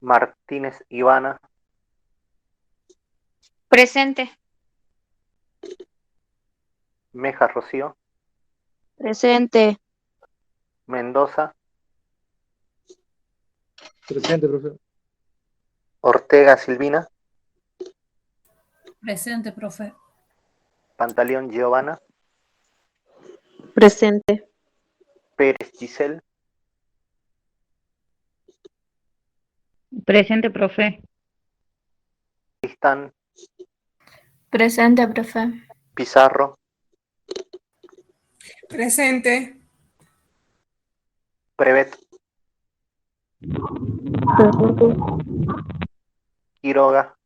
Martínez Ivana, Presente. Meja Rocío, Presente. Mendoza, Presente, profe. Ortega Silvina, Presente, profe. Pantaleón Giovanna, Presente. Pérez Giselle, Presente, profe. Tristán, Presente, profe. Pizarro, Presente. Prevet, Presente. Quiroga,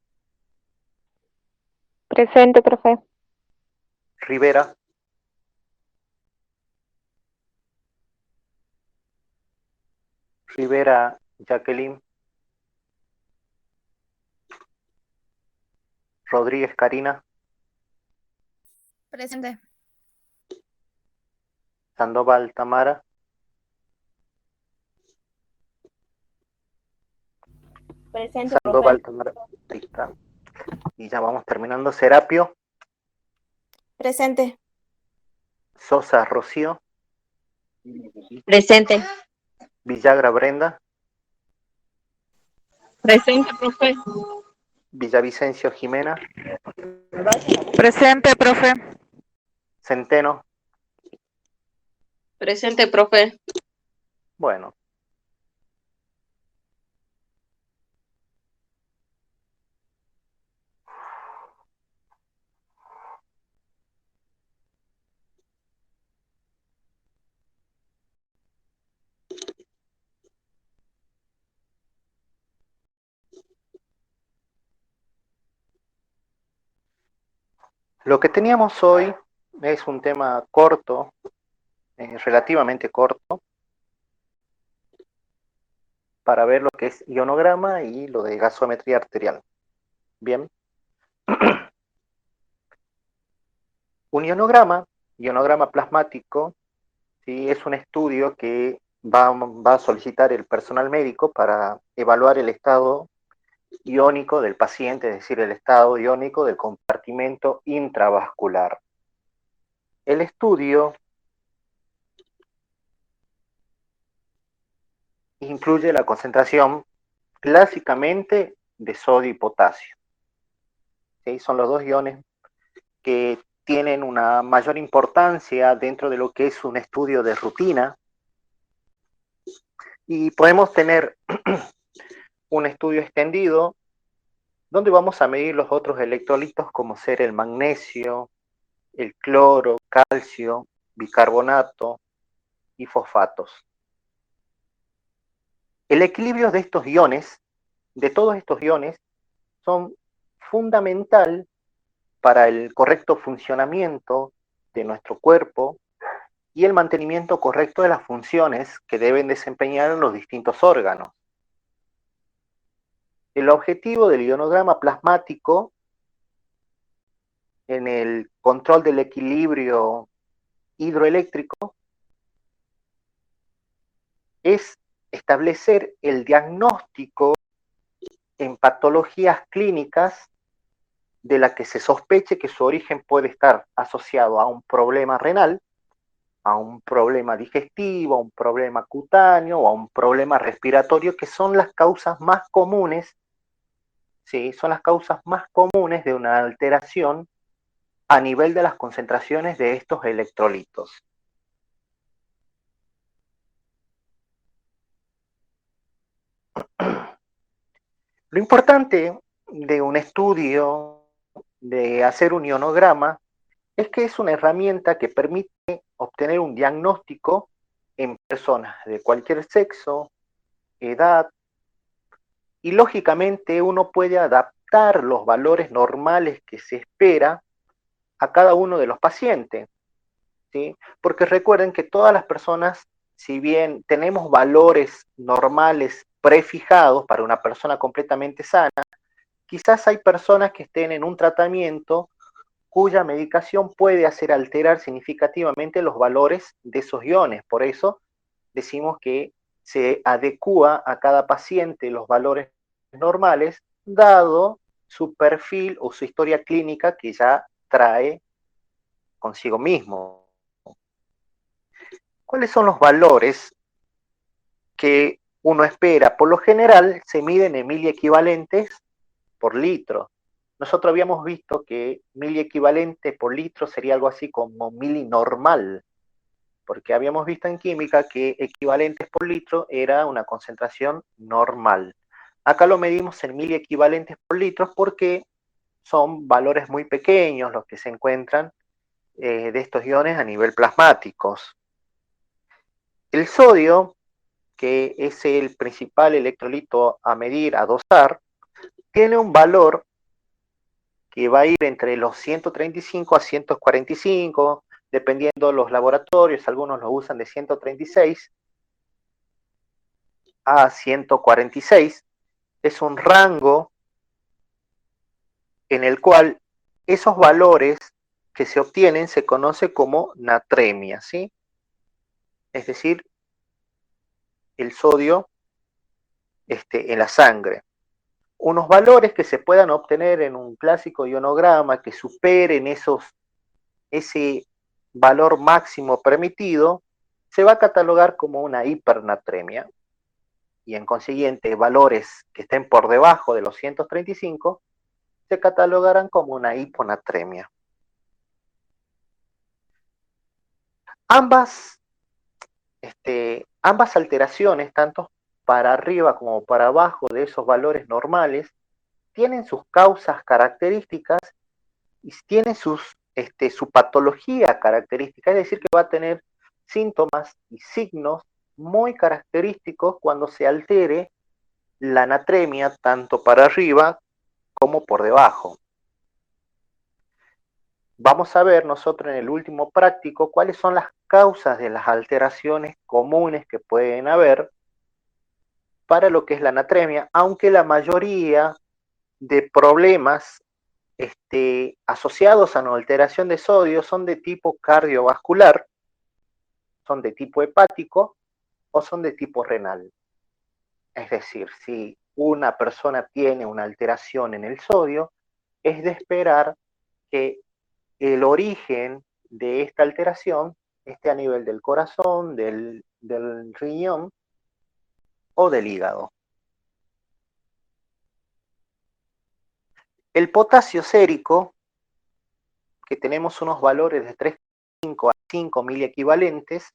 Presente, profe. Rivera, Rivera Jacqueline, Rodríguez Karina, Presente. Sandoval Tamara, Presente, Sandoval profe. Tamara, ahí está. Y ya vamos terminando. Serapio, Presente. Sosa Rocío, Presente. Villagra Brenda, Presente, profe. Villavicencio Jimena, Presente, profe. Centeno. Presente, profe. Bueno, lo que teníamos hoy es un tema corto, relativamente corto, para ver lo que es ionograma y lo de gasometría arterial. Bien. Un ionograma plasmático, ¿sí? Es un estudio que va a solicitar el personal médico para evaluar el estado iónico del paciente, es decir, el estado iónico del compartimento intravascular. El estudio incluye la concentración clásicamente de sodio y potasio. ¿Sí? Son los dos iones que tienen una mayor importancia dentro de lo que es un estudio de rutina. Y podemos tener un estudio extendido donde vamos a medir los otros electrolitos como ser el magnesio, el cloro, calcio, bicarbonato y fosfatos. El equilibrio de estos iones, de todos estos iones, son fundamental para el correcto funcionamiento de nuestro cuerpo y el mantenimiento correcto de las funciones que deben desempeñar los distintos órganos. El objetivo del ionograma plasmático en el control del equilibrio hidroeléctrico es establecer el diagnóstico en patologías clínicas de la que se sospeche que su origen puede estar asociado a un problema renal, a un problema digestivo, a un problema cutáneo o a un problema respiratorio, que son las causas más comunes, ¿sí? Son las causas más comunes de una alteración a nivel de las concentraciones de estos electrolitos. Lo importante de un estudio, de hacer un ionograma, es que es una herramienta que permite obtener un diagnóstico en personas de cualquier sexo, edad, y lógicamente uno puede adaptar los valores normales que se espera a cada uno de los pacientes, ¿sí? Porque recuerden que todas las personas, si bien tenemos valores normales prefijados para una persona completamente sana, quizás hay personas que estén en un tratamiento cuya medicación puede hacer alterar significativamente los valores de esos iones. Por eso decimos que se adecúa a cada paciente los valores normales, dado su perfil o su historia clínica que ya trae consigo mismo. ¿Cuáles son los valores que uno espera? Por lo general se miden en miliequivalentes por litro. Nosotros habíamos visto que miliequivalente por litro sería algo así como milinormal, porque habíamos visto en química que equivalentes por litro era una concentración normal. Acá lo medimos en miliequivalentes por litro porque son valores muy pequeños los que se encuentran de estos iones a nivel plasmáticos. El sodio, que es el principal electrolito a medir, a dosar, tiene un valor que va a ir entre los 135 a 145, dependiendo de los laboratorios, algunos lo usan de 136 a 146, es un rango en el cual esos valores que se obtienen se conoce como natremia, ¿sí? Es decir, el sodio en la sangre. Unos valores que se puedan obtener en un clásico ionograma que superen ese valor máximo permitido, se va a catalogar como una hipernatremia. Y en consiguiente, valores que estén por debajo de los 135 se catalogarán como una hiponatremia. Ambas alteraciones, tanto para arriba como para abajo de esos valores normales, tienen sus causas características y tienen su patología característica, es decir, que va a tener síntomas y signos muy característicos cuando se altere la natremia tanto para arriba como por debajo. Vamos a ver nosotros en el último práctico cuáles son las causas de las alteraciones comunes que pueden haber para lo que es la natremia, aunque la mayoría de problemas asociados a una alteración de sodio son de tipo cardiovascular, son de tipo hepático o son de tipo renal. Es decir, si una persona tiene una alteración en el sodio, es de esperar que el origen de esta alteración esté a nivel del corazón, del riñón o del hígado. El potasio sérico, que tenemos unos valores de 3,5 a 5 miliequivalentes,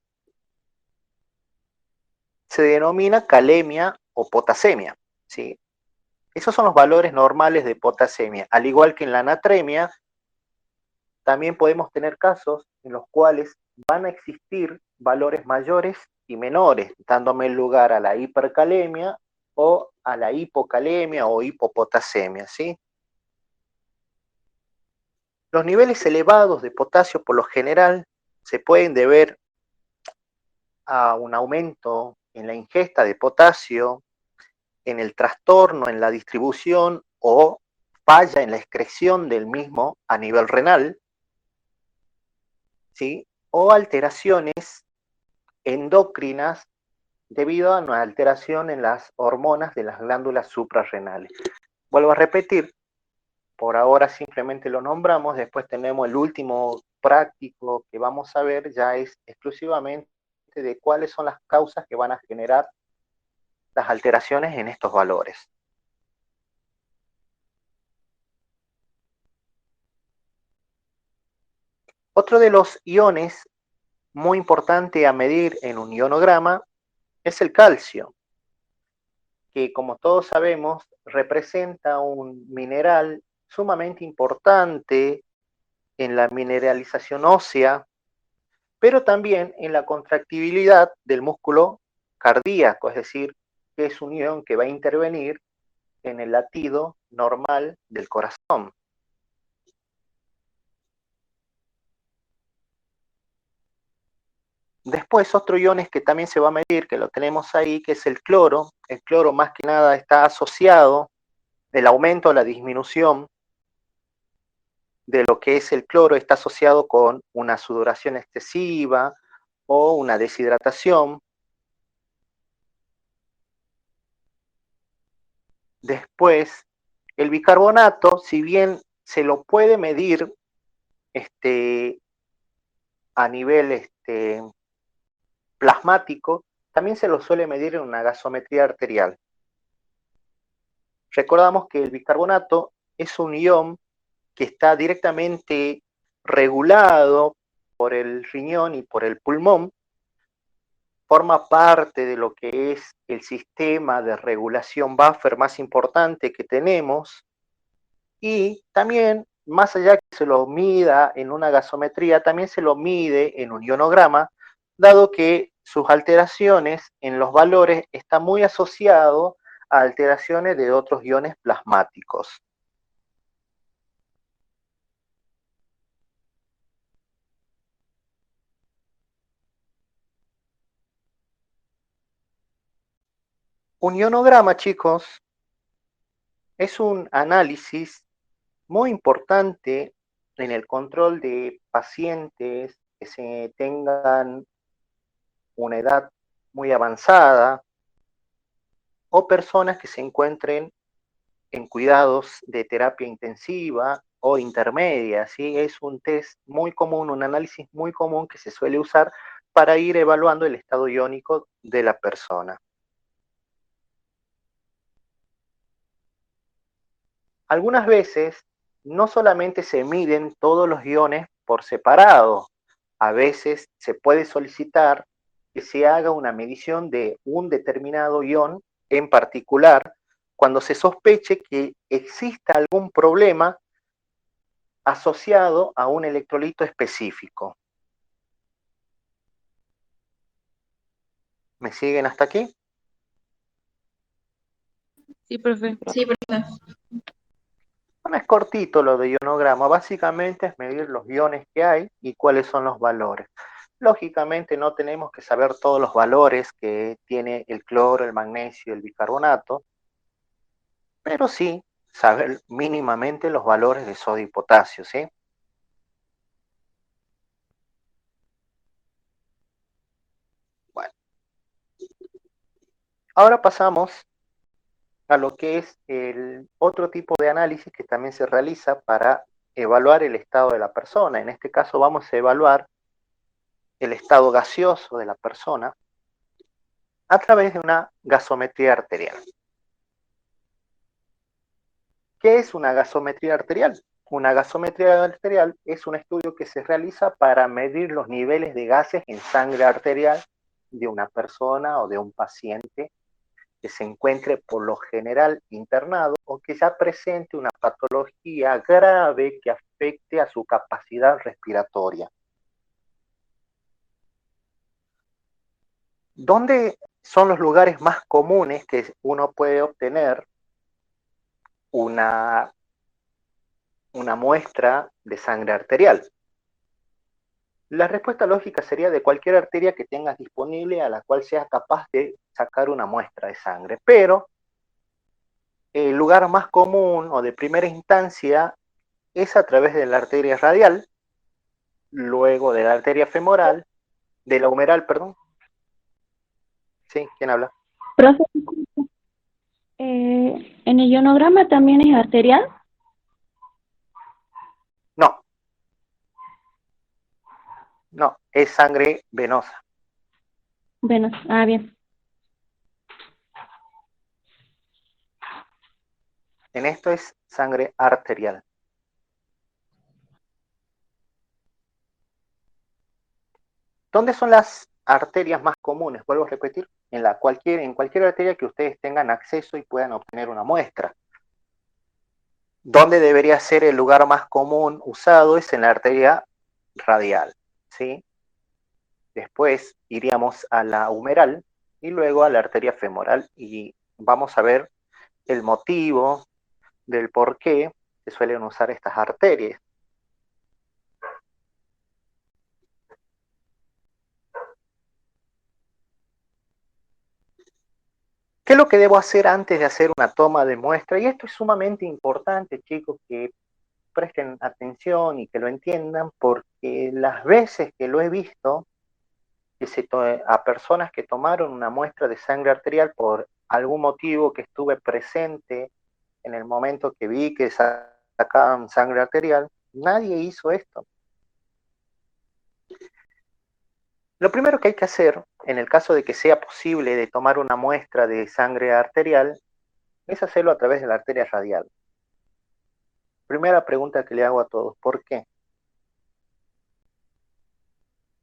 se denomina calemia o potasemia, ¿sí? Esos son los valores normales de potasemia. Al igual que en la natremia, también podemos tener casos en los cuales van a existir valores mayores y menores, dándome lugar a la hipercalemia o a la hipocalemia o hipopotasemia, ¿sí? Los niveles elevados de potasio por lo general se pueden deber a un aumento en la ingesta de potasio, en el trastorno en la distribución o falla en la excreción del mismo a nivel renal, ¿sí? O alteraciones endocrinas debido a una alteración en las hormonas de las glándulas suprarrenales. Vuelvo a repetir, por ahora simplemente lo nombramos, después tenemos el último práctico que vamos a ver, ya es exclusivamente de cuáles son las causas que van a generar las alteraciones en estos valores. Otro de los iones muy importante a medir en un ionograma es el calcio, que como todos sabemos representa un mineral sumamente importante en la mineralización ósea, pero también en la contractibilidad del músculo cardíaco, es decir, que es un ion que va a intervenir en el latido normal del corazón. Después, otro ion que también se va a medir, que lo tenemos ahí, que es el cloro. El cloro más que nada está asociado, el aumento o la disminución de lo que es el cloro está asociado con una sudoración excesiva o una deshidratación. Después, el bicarbonato, si bien se lo puede medir a nivel plasmático, también se lo suele medir en una gasometría arterial. Recordamos que el bicarbonato es un ion que está directamente regulado por el riñón y por el pulmón, forma parte de lo que es el sistema de regulación buffer más importante que tenemos, y también, más allá que se lo mida en una gasometría, también se lo mide en un ionograma, dado que sus alteraciones en los valores están muy asociados a alteraciones de otros iones plasmáticos. Un ionograma, chicos, es un análisis muy importante en el control de pacientes que se tengan una edad muy avanzada o personas que se encuentren en cuidados de terapia intensiva o intermedia, ¿sí? Es un test muy común, un análisis muy común que se suele usar para ir evaluando el estado iónico de la persona. Algunas veces no solamente se miden todos los iones por separado, a veces se puede solicitar que se haga una medición de un determinado ion en particular cuando se sospeche que exista algún problema asociado a un electrolito específico. ¿Me siguen hasta aquí? Sí, profe. Sí, profe. Bueno, es cortito lo de ionograma, básicamente es medir los iones que hay y cuáles son los valores. Lógicamente no tenemos que saber todos los valores que tiene el cloro, el magnesio, el bicarbonato, pero sí saber mínimamente los valores de sodio y potasio, ¿sí? Bueno, ahora pasamos a lo que es el otro tipo de análisis que también se realiza para evaluar el estado de la persona. En este caso vamos a evaluar el estado gaseoso de la persona a través de una gasometría arterial. ¿Qué es una gasometría arterial? Una gasometría arterial es un estudio que se realiza para medir los niveles de gases en sangre arterial de una persona o de un paciente que se encuentre por lo general internado o que ya presente una patología grave que afecte a su capacidad respiratoria. ¿Dónde son los lugares más comunes que uno puede obtener una muestra de sangre arterial? La respuesta lógica sería de cualquier arteria que tengas disponible a la cual seas capaz de sacar una muestra de sangre, pero el lugar más común o de primera instancia es a través de la arteria radial, luego de la arteria femoral, de la humeral, perdón. ¿Sí? ¿Quién habla? Profe, ¿en el ionograma también es arterial? No, no, es sangre venosa. Bueno, bien. En esto es sangre arterial. ¿Dónde son las arterias más comunes? Vuelvo a repetir, en cualquier arteria que ustedes tengan acceso y puedan obtener una muestra. ¿Dónde debería ser el lugar más común usado? Es en la arteria radial, ¿sí? Después iríamos a la humeral y luego a la arteria femoral y vamos a ver el motivo del por qué se suelen usar estas arterias. ¿Qué es lo que debo hacer antes de hacer una toma de muestra? Y esto es sumamente importante, chicos, que presten atención y que lo entiendan, porque las veces que lo he visto, a personas que tomaron una muestra de sangre arterial por algún motivo que estuve presente en el momento que vi que sacaban sangre arterial, nadie hizo esto. Lo primero que hay que hacer, en el caso de que sea posible de tomar una muestra de sangre arterial, es hacerlo a través de la arteria radial. Primera pregunta que le hago a todos, ¿por qué?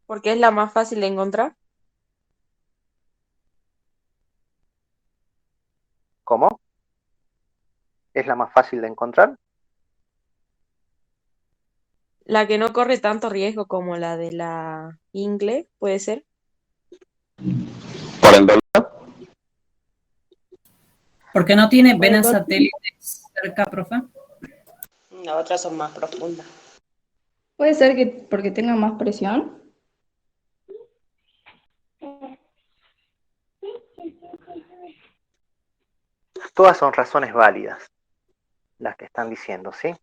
Porque es la más fácil de encontrar. ¿Cómo? ¿Es la más fácil de encontrar? La que no corre tanto riesgo como la de la ingle, ¿puede ser? Por el dolor. ¿Por qué no tiene Por el venas dolor. satélites cerca, profe? Las otras son más profundas. Puede ser que porque tenga más presión. Todas son razones válidas, las que están diciendo, ¿sí?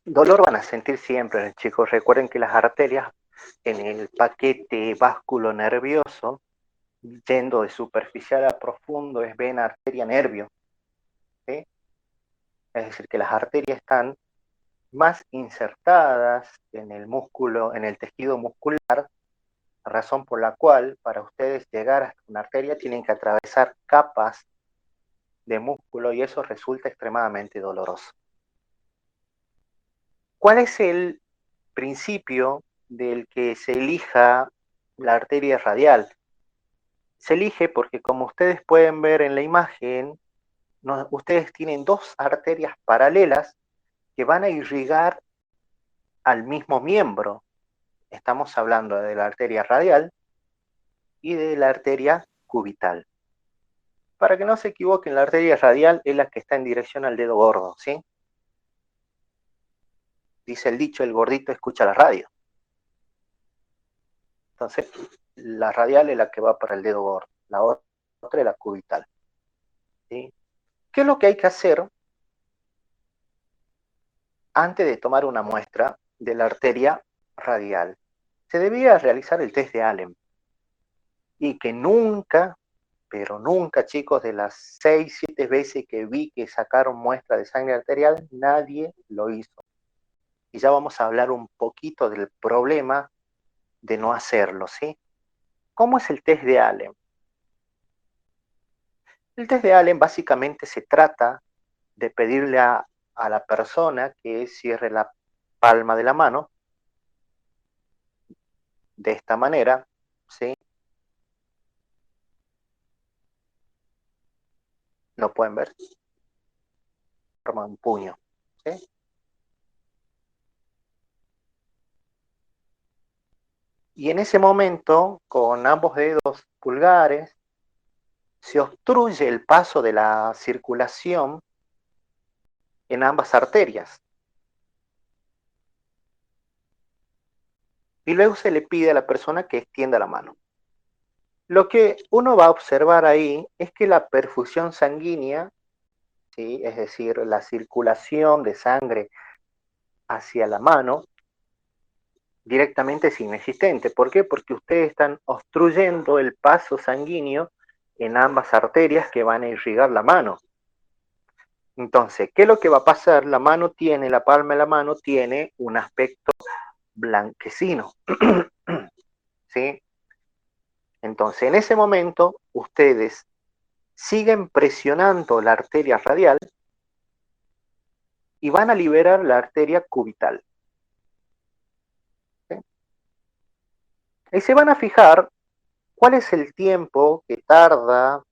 Dolor van a sentir siempre, chicos. Recuerden que las arterias en el paquete básculo nervioso, yendo de superficial a profundo, es vena, arteria, nervio, ¿sí? Es decir, que las arterias están más insertadas en el músculo, en el tejido muscular, razón por la cual para ustedes llegar hasta una arteria tienen que atravesar capas de músculo y eso resulta extremadamente doloroso. ¿Cuál es el principio del que se elija la arteria radial? Se elige porque, como ustedes pueden ver en la imagen, ustedes tienen dos arterias paralelas que van a irrigar al mismo miembro. Estamos hablando de la arteria radial y de la arteria cubital. Para que no se equivoquen, la arteria radial es la que está en dirección al dedo gordo, ¿sí? Dice el dicho, el gordito escucha la radio. Entonces, la radial es la que va para el dedo gordo, la otra es la cubital, ¿sí? ¿Qué es lo que hay que hacer antes de tomar una muestra de la arteria radial? Se debía realizar el test de Allen. Y que nunca, pero nunca, chicos, de las 6, 7 veces que vi que sacaron muestra de sangre arterial, nadie lo hizo. Y ya vamos a hablar un poquito del problema de no hacerlo, ¿sí? ¿Cómo es el test de Allen? El test de Allen básicamente se trata de pedirle a la persona que cierre la palma de la mano de esta manera, ¿sí? ¿Lo pueden ver? Forma un puño, ¿sí? Y en ese momento, con ambos dedos pulgares, se obstruye el paso de la circulación en ambas arterias. Y luego se le pide a la persona que extienda la mano. Lo que uno va a observar ahí es que la perfusión sanguínea, ¿sí? Es decir, la circulación de sangre hacia la mano, directamente es inexistente. ¿Por qué? Porque ustedes están obstruyendo el paso sanguíneo en ambas arterias que van a irrigar la mano. Entonces, ¿qué es lo que va a pasar? La palma de la mano tiene un aspecto blanquecino, ¿sí? Entonces, en ese momento, ustedes siguen presionando la arteria radial y van a liberar la arteria cubital, ¿sí? Y se van a fijar cuál es el tiempo que tarda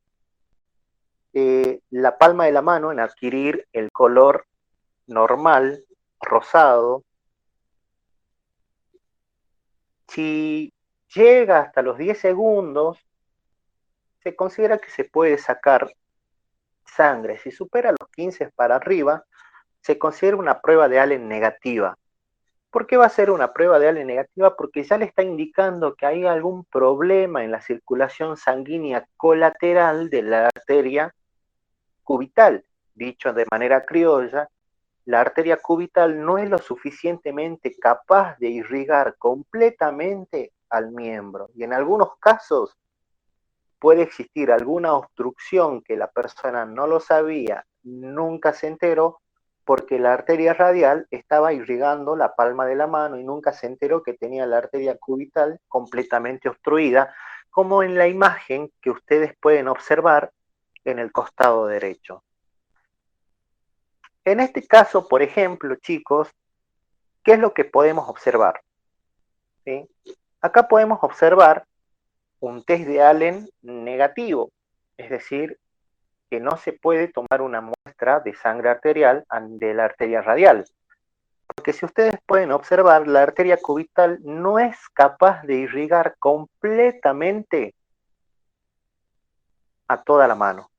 la palma de la mano en adquirir el color normal, rosado. Si llega hasta los 10 segundos, se considera que se puede sacar sangre. Si supera los 15 para arriba, se considera una prueba de Allen negativa. ¿Por qué va a ser una prueba de Allen negativa? Porque ya le está indicando que hay algún problema en la circulación sanguínea colateral de la arteria cubital. Dicho de manera criolla, la arteria cubital no es lo suficientemente capaz de irrigar completamente al miembro. Y en algunos casos puede existir alguna obstrucción que la persona no lo sabía, nunca se enteró, porque la arteria radial estaba irrigando la palma de la mano y nunca se enteró que tenía la arteria cubital completamente obstruida, como en la imagen que ustedes pueden observar en el costado derecho. En este caso, por ejemplo, chicos, ¿qué es lo que podemos observar? ¿Sí? Acá podemos observar un test de Allen negativo, es decir, que no se puede tomar una muestra de sangre arterial de la arteria radial. Porque si ustedes pueden observar, la arteria cubital no es capaz de irrigar completamente a toda la mano.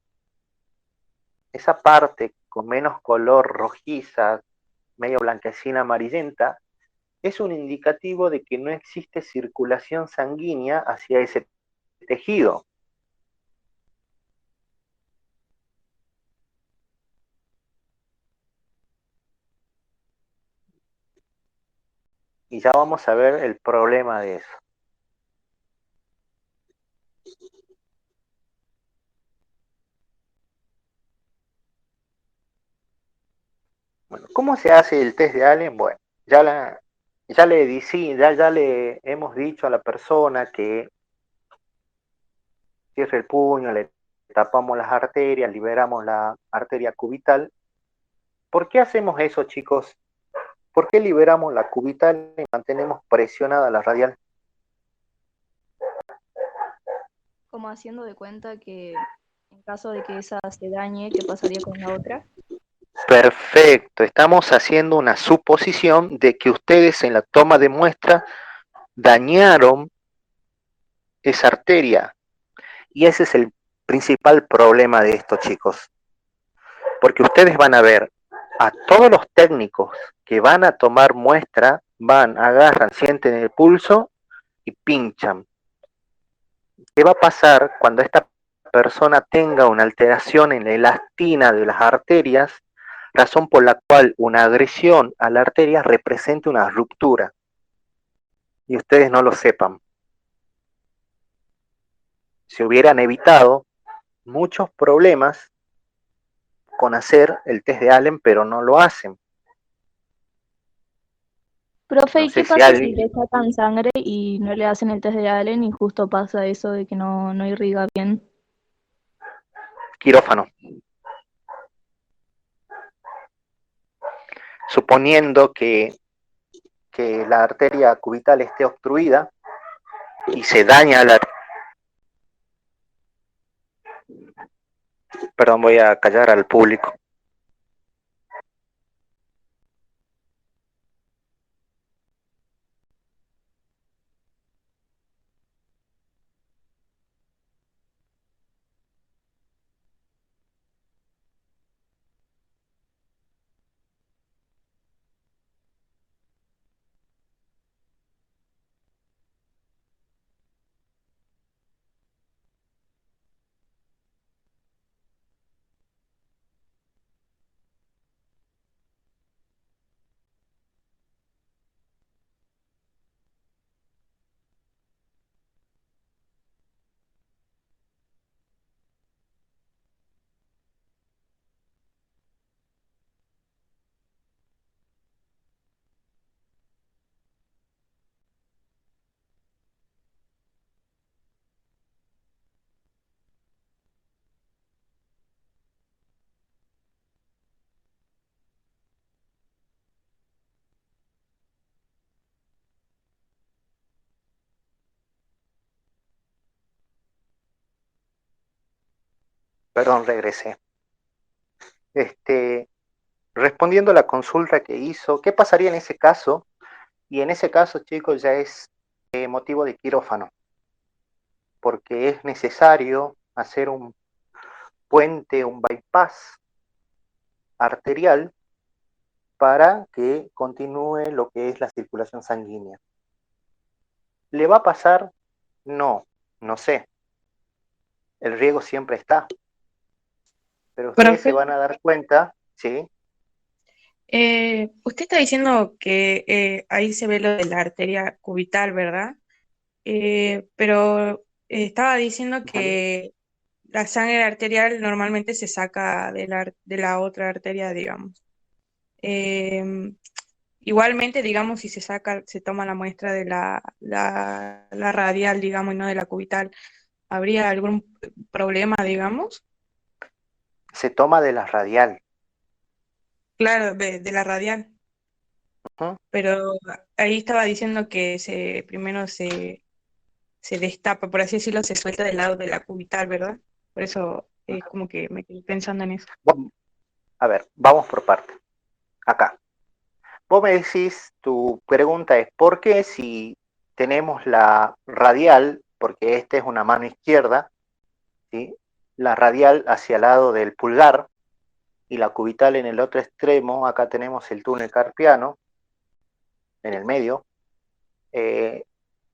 Esa parte con menos color rojiza, medio blanquecina amarillenta, es un indicativo de que no existe circulación sanguínea hacia ese tejido. Y ya vamos a ver el problema de eso. Bueno, ¿cómo se hace el test de Allen? Bueno, ya le hemos dicho a la persona que cierre el puño, le tapamos las arterias, liberamos la arteria cubital. ¿Por qué hacemos eso, chicos? ¿Por qué liberamos la cubital y mantenemos presionada la radial? Como haciendo de cuenta que en caso de que esa se dañe, ¿qué pasaría con la otra? Perfecto, estamos haciendo una suposición de que ustedes en la toma de muestra dañaron esa arteria. Y ese es el principal problema de esto, chicos. Porque ustedes van a ver a todos los técnicos que van a tomar muestra, agarran, sienten el pulso y pinchan. ¿Qué va a pasar cuando esta persona tenga una alteración en la elastina de las arterias, razón por la cual una agresión a la arteria representa una ruptura? Y ustedes no lo sepan. Se hubieran evitado muchos problemas con hacer el test de Allen, pero no lo hacen. Profe, No ¿y sé qué si pasa si alguien... le sacan sangre y no le hacen el test de Allen y justo pasa eso de que no irriga bien? Quirófano. Suponiendo que la arteria cubital esté obstruida y se daña la... Perdón, voy a callar al público. Perdón, regresé. Respondiendo a la consulta que hizo, ¿qué pasaría en ese caso? Y en ese caso, chicos, ya es motivo de quirófano, porque es necesario hacer un puente, un bypass arterial para que continúe lo que es la circulación sanguínea. ¿Le va a pasar? No, no sé. El riesgo siempre está. Pero ustedes se Profe, van a dar cuenta, ¿sí? usted está diciendo que ahí se ve lo de la arteria cubital, ¿verdad? Pero Estaba diciendo que la sangre arterial normalmente se saca de la otra arteria, digamos. Eh, Igualmente, digamos, si se saca, se toma la muestra de la radial, digamos, y no de la cubital, ¿habría algún problema, digamos? Se toma de la radial. Claro, de la radial, Ujú. pero ahí estaba diciendo que primero se destapa, por así decirlo, se suelta del lado de la cubital, ¿verdad? Por eso como que me quedé pensando en eso. A ver, vamos por parte. Acá. Vos me decís, tu pregunta es, ¿por qué si tenemos la radial, porque esta es una mano izquierda, ¿sí? La radial hacia el lado del pulgar y la cubital en el otro extremo, acá tenemos el túnel carpiano, en el medio, eh,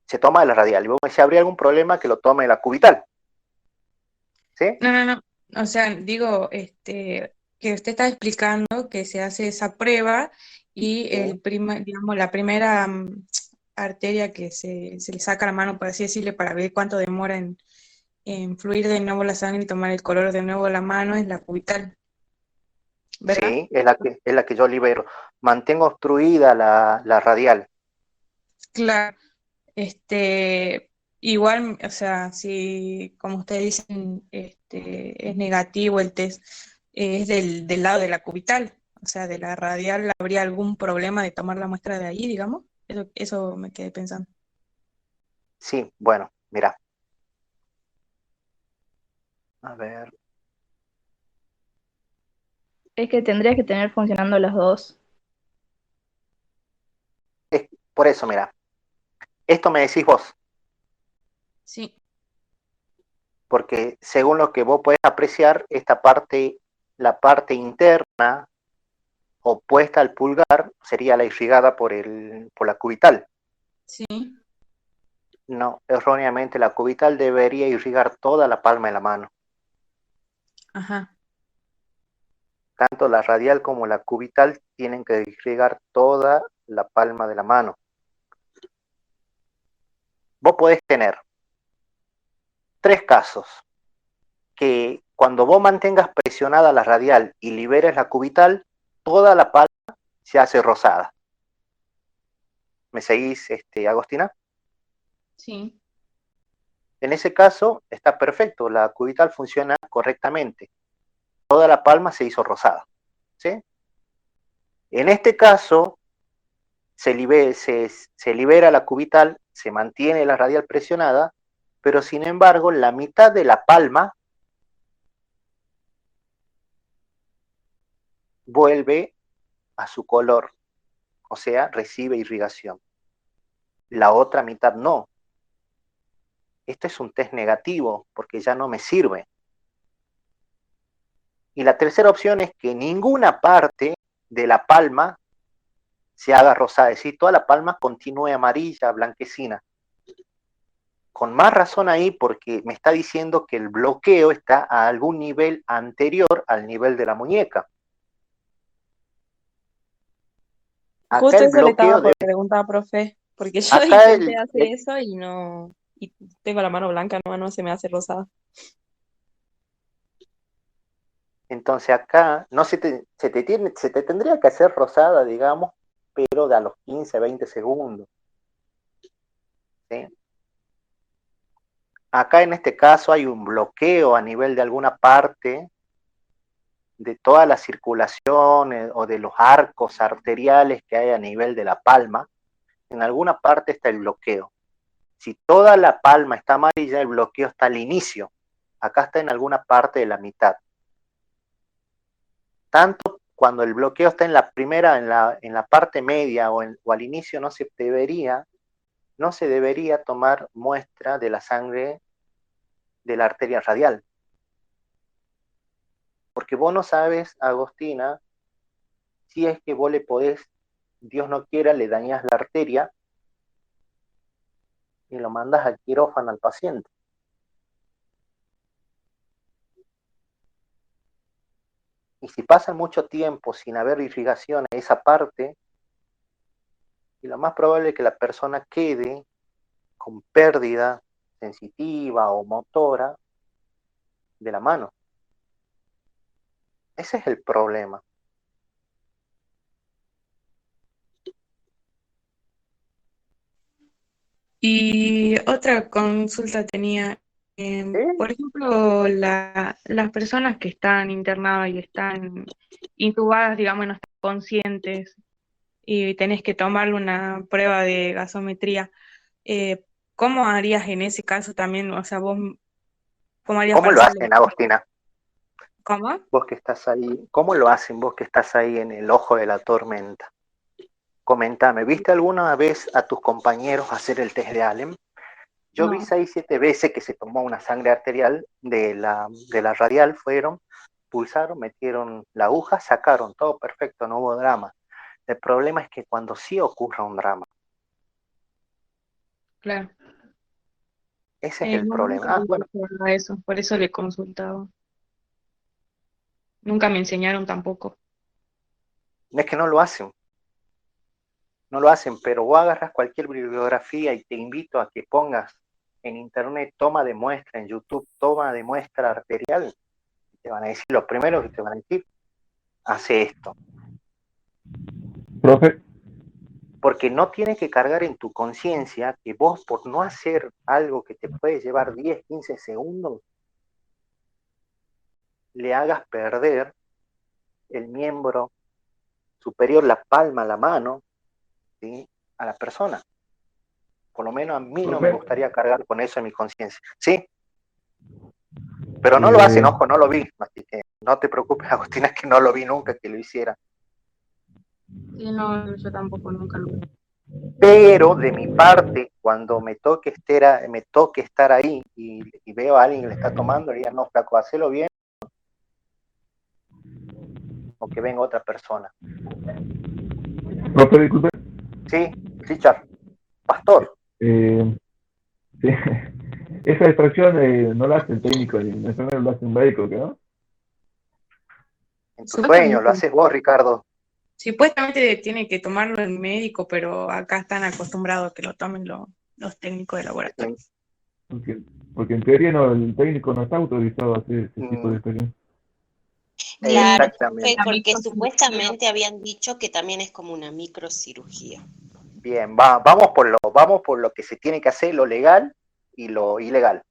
se toma de la radial. Y vos me decís, ¿habría algún problema que lo tome la cubital? ¿Sí? No, no, no. O sea, digo, que usted está explicando que se hace esa prueba y Sí. digamos, la primera arteria que se le saca la mano, por así decirle, para ver cuánto demora en fluir de nuevo la sangre y tomar el color de nuevo de la mano, es la cubital, ¿verdad? Sí, es la que yo libero. Mantengo obstruida la radial. Claro. Igual, o sea, si, como ustedes dicen, es negativo el test, es del lado de la cubital, o sea, de la radial, ¿habría algún problema de tomar la muestra de ahí, digamos? Eso me quedé pensando. Sí, bueno, mira. A ver, Es que tendrías que tener funcionando las dos. por eso, mira. Esto me decís vos, Sí, porque según lo que vos podés apreciar, esta parte, la parte interna opuesta al pulgar, sería la irrigada por la cubital. sí, No, erróneamente la cubital debería irrigar toda la palma de la mano. ajá. Tanto la radial como la cubital tienen que irrigar toda la palma de la mano. Vos podés tener 3 casos, que cuando vos mantengas presionada la radial y liberes la cubital, toda la palma se hace rosada. ¿Me seguís, Agostina? Sí, En ese caso está perfecto, la cubital funciona correctamente. Toda la palma se hizo rosada. ¿Sí? En este caso, se libera la cubital, se mantiene la radial presionada, pero sin embargo, la mitad de la palma vuelve a su color, o sea, recibe irrigación. La otra mitad no. Este es un test negativo porque ya no me sirve. Y la tercera opción es que ninguna parte de la palma se haga rosada, es decir, toda la palma continúe amarilla, blanquecina. Con más razón ahí porque me está diciendo que el bloqueo está a algún nivel anterior al nivel de la muñeca. Acá justo el eso le estaba bloqueo por debe... preguntar, profe, porque yo Acá intenté hacer eso y no, y tengo la mano blanca, no se me hace rosada. entonces acá no se te tendría que hacer rosada, digamos, pero de a los 15, 20 segundos. ¿Sí? Acá en este caso hay un bloqueo a nivel de alguna parte de toda la circulación o de los arcos arteriales que hay a nivel de la palma. En alguna parte está el bloqueo. Si toda la palma está amarilla, el bloqueo está al inicio. Acá está en alguna parte de la mitad. Tanto cuando el bloqueo está en la primera, en la parte media o al inicio, no se debería tomar muestra de la sangre de la arteria radial. Porque vos no sabes, Agostina, si es que vos le podés, Dios no quiera, le dañás la arteria y lo mandas al quirófano al paciente. Y si pasa mucho tiempo sin haber irrigación a esa parte, y lo más probable es que la persona quede con pérdida sensitiva o motora de la mano. Ese es el problema. Y otra consulta tenía, por ejemplo, las personas que están internadas y están intubadas, digamos, no están conscientes y tenés que tomarle una prueba de gasometría, ¿cómo harías en ese caso también? O sea, vos, ¿cómo harías ¿Cómo para lo hacerlo? hacen, Agostina? ¿Cómo? Vos que estás ahí, ¿cómo lo hacen vos que estás ahí en el ojo de la tormenta? Comentame, ¿viste alguna vez a tus compañeros hacer el test de Allen? Yo vi No, 6-7 veces que se tomó una sangre arterial de la radial, fueron, pulsaron, metieron la aguja, sacaron, todo perfecto, no hubo drama. El problema es que cuando sí ocurra un drama, claro. ese es el No, nunca problema. Ah, vi que bueno, se haga eso, por eso le consultaba. Nunca me enseñaron tampoco. no es que no lo hacen, no lo hacen, pero vos agarras cualquier bibliografía y te invito a que pongas en internet toma de muestra, en YouTube toma de muestra arterial, y te van a decir, lo primero que te van a decir, hace esto. Profe, Porque no tienes que cargar en tu conciencia que vos por no hacer algo que te puede llevar 10, 15 segundos, le hagas perder el miembro superior, la palma, la mano, ¿sí?, a la persona. Por lo menos a mí no me profe, gustaría cargar con eso en mi conciencia. ¿Sí? Pero no lo hacen, ojo, no lo vi. Así que no te preocupes, Agustina, que no lo vi nunca que lo hiciera. Sí, no, yo tampoco nunca lo vi. Pero de mi parte, cuando me toque estar ahí y veo a alguien que le está tomando, le diría, no, flaco, hacelo bien o que venga otra persona. profe, disculpe. Sí, Richard, pastor, Sí. Esa extracción no la hace el técnico, el enfermero lo hace un médico, ¿no? en tu sueño, lo Supuestamente, haces vos, Ricardo. supuestamente tiene que tomarlo el médico, pero acá están acostumbrados a que lo tomen los técnicos de laboratorio. Porque, porque en teoría no, el técnico no está autorizado a hacer ese tipo de extracción. Claro, Exactamente. porque supuestamente habían dicho que también es como una microcirugía. Bien, vamos por lo que se tiene que hacer, lo legal y lo ilegal.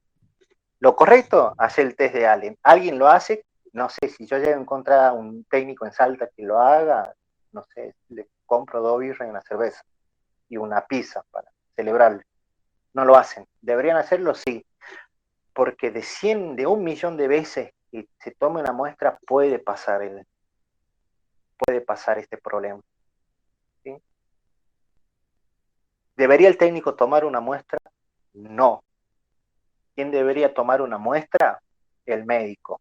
Lo correcto, hacer el test de Allen. ¿Alguien lo hace? No sé, si yo llego a encontrar a un técnico en Salta que lo haga, no sé, le compro 2 birras y una cerveza y una pizza para celebrarle. No lo hacen. ¿Deberían hacerlo? Sí. Porque de 1 millón de veces que se tome una muestra puede pasar este problema. ¿Sí? ¿Debería el técnico tomar una muestra? No. ¿Quién debería tomar una muestra? El médico.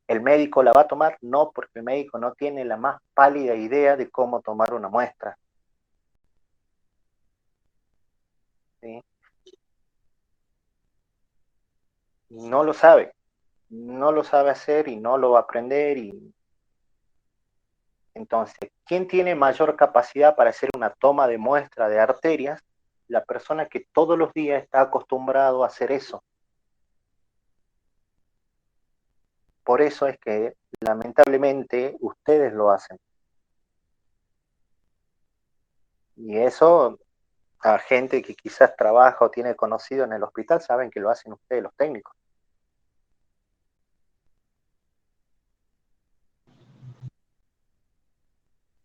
¿El médico la va a tomar? No, porque el médico no tiene la más pálida idea de cómo tomar una muestra. ¿Sí? No lo sabe. No lo sabe hacer y no lo va a aprender. Entonces, ¿quién tiene mayor capacidad para hacer una toma de muestra de arterias? La persona que todos los días está acostumbrado a hacer eso. Por eso es que lamentablemente ustedes lo hacen. Y eso, a gente que quizás trabaja o tiene conocido en el hospital, saben que lo hacen ustedes, los técnicos.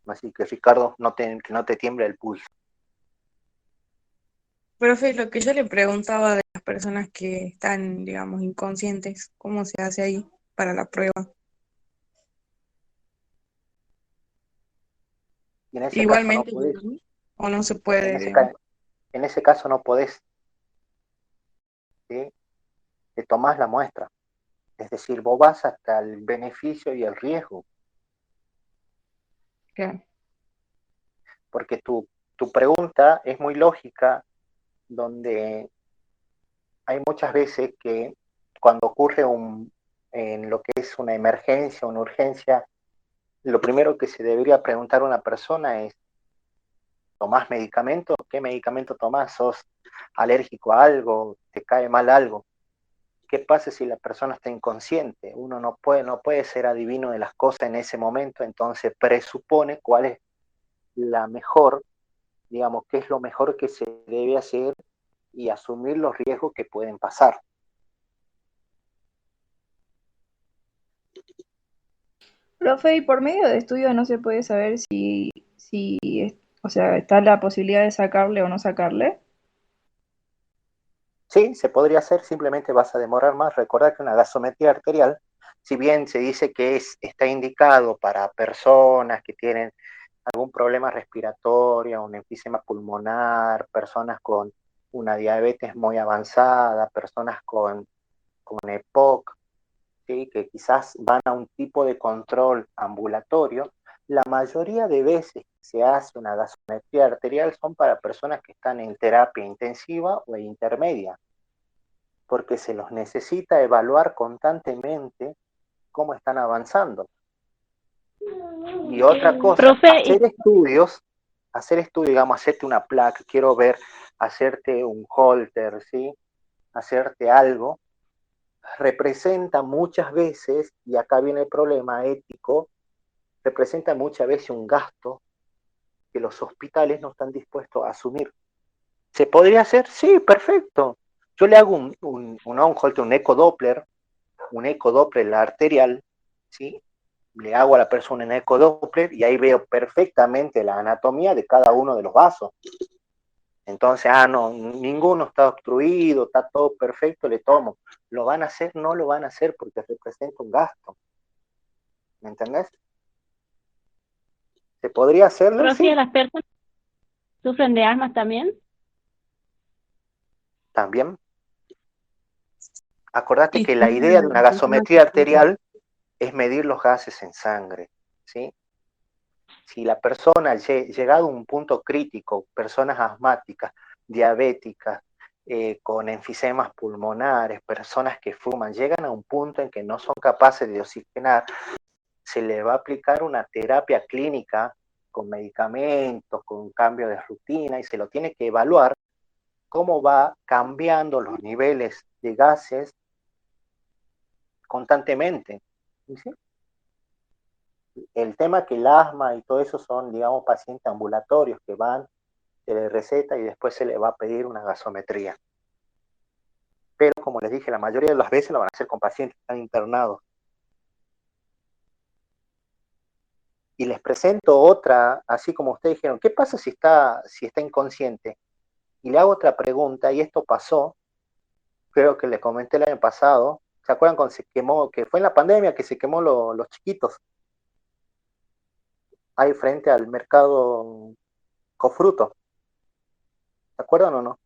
Así que, Ricardo, que no te tiemble el pulso. Profe, lo que yo le preguntaba de las personas que están, digamos, inconscientes, ¿cómo se hace ahí para la prueba? Y en ese caso no Igualmente, podés. o no se En puede, ese, digamos. en ese caso no podés. ¿Sí? Te tomás la muestra. Es decir, vos vas hasta el beneficio y el riesgo. Claro. Porque tu pregunta es muy lógica, donde hay muchas veces que cuando ocurre en lo que es una emergencia, una urgencia, lo primero que se debería preguntar a una persona es, ¿tomás medicamento? ¿Qué medicamento tomás? ¿Sos alérgico a algo? ¿Te cae mal algo? ¿Qué pasa si la persona está inconsciente? Uno no puede ser adivino de las cosas en ese momento, entonces presupone cuál es la mejor, digamos, qué es lo mejor que se debe hacer y asumir los riesgos que pueden pasar. Profe, ¿y por medio de estudio no se puede saber o sea, está la posibilidad de sacarle o no sacarle? Sí, se podría hacer, simplemente vas a demorar más. Recordad que una gasometría arterial, si bien se dice que está indicado para personas que tienen algún problema respiratorio, un enfisema pulmonar, personas con una diabetes muy avanzada, personas con EPOC, ¿sí? Que quizás van a un tipo de control ambulatorio, la mayoría de veces que se hace una gasometría arterial son para personas que están en terapia intensiva o intermedia, porque se los necesita evaluar constantemente cómo están avanzando. Y otra cosa, Profe, hacer estudios, digamos, hacerte una placa, quiero ver, hacerte un holter, ¿sí? Hacerte algo, representa muchas veces, y acá viene el problema ético, representa muchas veces un gasto que los hospitales no están dispuestos a asumir. ¿Se podría hacer? Sí, perfecto. Yo le hago un on-holter, un ecodoppler arterial, ¿sí? Le hago a la persona un ecodoppler y ahí veo perfectamente la anatomía de cada uno de los vasos. Entonces, no, ninguno está obstruido, está todo perfecto, le tomo. ¿Lo van a hacer? No lo van a hacer porque representa un gasto. ¿Me entendés? ¿Se podría hacerlo? profe, Sí, ¿las personas sufren de asma también? también. Acordate Y que la idea de una las personas gasometría que sufren. arterial es medir los gases en sangre, ¿sí? Si la persona llegado a un punto crítico, personas asmáticas, diabéticas, con enfisemas pulmonares, personas que fuman, llegan a un punto en que no son capaces de oxigenar, se le va a aplicar una terapia clínica con medicamentos, con cambio de rutina, y se lo tiene que evaluar cómo va cambiando los niveles de gases constantemente. ¿Sí? El tema que el asma y todo eso son, digamos, pacientes ambulatorios que van, se les receta y después se les va a pedir una gasometría. Pero como les dije, la mayoría de las veces lo van a hacer con pacientes que están internados. Y les presento otra, así como ustedes dijeron, ¿qué pasa si está inconsciente? Y le hago otra pregunta, y esto pasó, creo que le comenté el año pasado, ¿se acuerdan cuando se quemó, que fue en la pandemia que se quemó los chiquitos? Ahí frente al mercado Cofruto, ¿se acuerdan o no?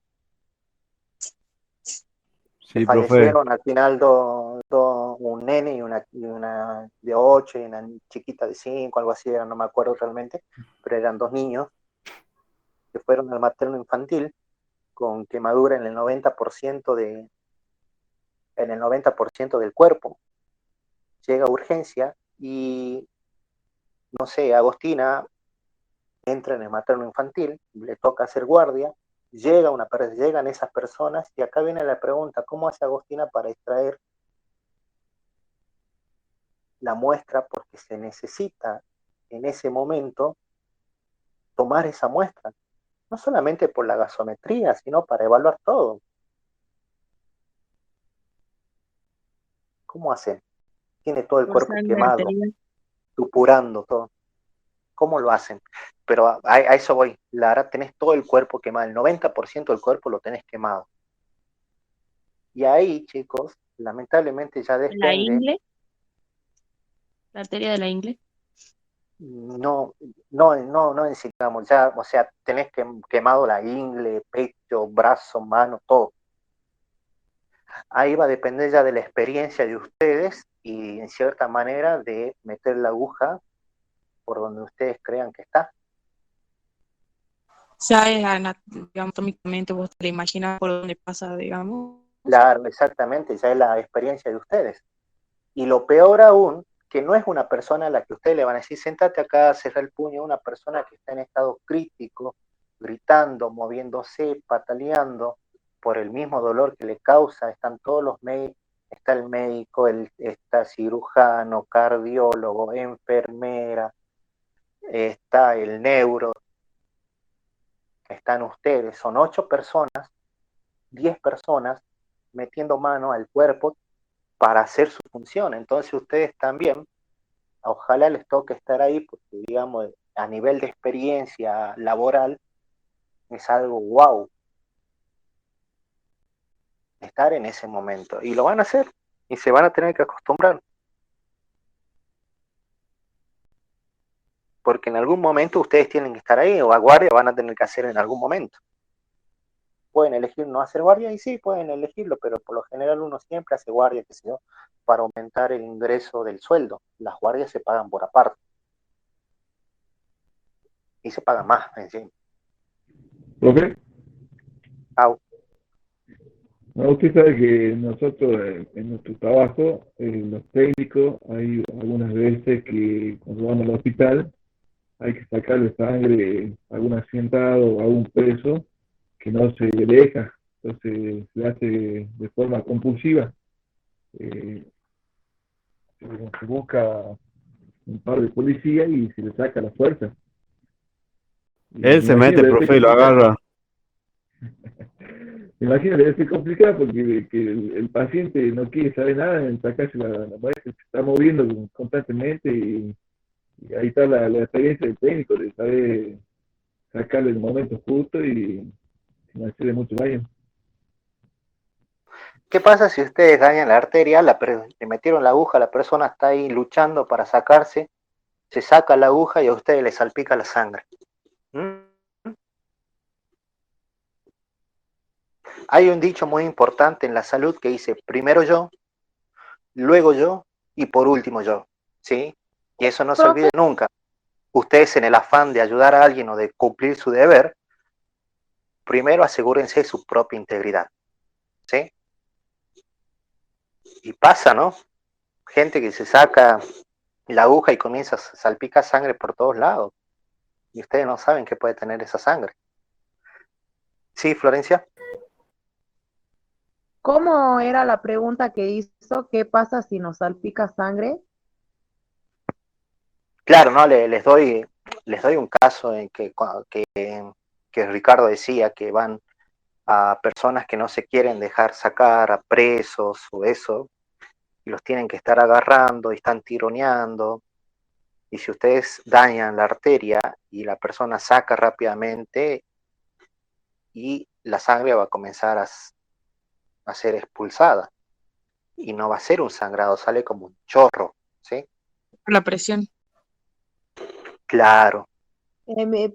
Que Sí, profe. fallecieron al final un nene y una de 8 y una chiquita de 5, algo así, no me acuerdo realmente, pero eran dos niños que fueron al materno infantil con quemadura en el 90% del cuerpo. Llega a urgencia y, no sé, Agostina entra en el materno infantil, le toca hacer guardia, llegan esas personas y acá viene la pregunta, ¿cómo hace Agostina para extraer la muestra? Porque se necesita en ese momento tomar esa muestra, no solamente por la gasometría, sino para evaluar todo. ¿Cómo hacen? Tiene todo el Por cuerpo sangre quemado, arterial. supurando todo. ¿Cómo lo hacen? Pero a eso voy. La verdad, tenés todo el cuerpo quemado, el 90% del cuerpo lo tenés quemado. Y ahí, chicos, lamentablemente ya ¿La depende, ingle? ¿La arteria de la ingle? no necesitamos ya, o sea, tenés quemado la ingle, pecho, brazo, mano, todo. Ahí va a depender ya de la experiencia de ustedes y en cierta manera de meter la aguja por donde ustedes crean que está. Ya es digamos, anatómicamente vos te la imaginas por dónde pasa, digamos. Claro, exactamente, ya es la experiencia de ustedes. Y lo peor aún, que no es una persona a la que ustedes le van a decir, sentate acá, cerra el puño, una persona que está en estado crítico, gritando, moviéndose, pataleando por el mismo dolor que le causa. Están todos los médicos, está el médico, está cirujano, cardiólogo, enfermera, está el neuro, están ustedes, son 8 personas, 10 personas metiendo mano al cuerpo para hacer su función. Entonces ustedes también, ojalá les toque estar ahí, porque digamos, a nivel de experiencia laboral, es algo wow estar en ese momento. Y lo van a hacer, y se van a tener que acostumbrar. Porque en algún momento ustedes tienen que estar ahí, o a guardia van a tener que hacer en algún momento. Pueden elegir no hacer guardia, y sí, pueden elegirlo, pero por lo general uno siempre hace guardia, que sé yo, para aumentar el ingreso del sueldo. Las guardias se pagan por aparte. Y se pagan más encima. ¿Profe? Au. No, usted sabe que nosotros en nuestro trabajo, los técnicos, hay algunas veces que cuando van al hospital hay que sacarle sangre a algún accidentado o a un preso que no se deja, entonces se hace de forma compulsiva. Eh, se busca un par de policías y se le saca la fuerza. Y Él me se imagino mete, debe ser profe, y lo complicado. agarra. Me imagino debe ser complicado porque que el paciente no quiere saber nada en sacarse la muestra, se está moviendo constantemente y ahí está la experiencia del técnico de saber sacarle el momento justo y sin hacerle mucho daño. ¿Qué pasa si ustedes dañan la arteria, le metieron la aguja, la persona está ahí luchando para sacarse, se saca la aguja y a ustedes les salpica la sangre? ¿Mm? Hay un dicho muy importante en la salud que dice, primero yo, luego yo y por último yo, ¿sí? Y eso no se Profe, olvide nunca. Ustedes en el afán de ayudar a alguien o de cumplir su deber, primero asegúrense de su propia integridad, ¿sí? Y pasa, ¿no? Gente que se saca la aguja y comienza a salpicar sangre por todos lados. Y ustedes no saben que puede tener esa sangre. ¿Sí, Florencia? ¿Cómo era la pregunta que hizo? ¿Qué pasa si nos salpica sangre? Claro, ¿no? Les doy un caso en que Ricardo decía que van a personas que no se quieren dejar sacar, a presos o eso, y los tienen que estar agarrando y están tironeando. Y si ustedes dañan la arteria y la persona saca rápidamente, y la sangre va a comenzar a ser expulsada. Y no va a ser un sangrado, sale como un chorro, ¿sí? La presión. Claro.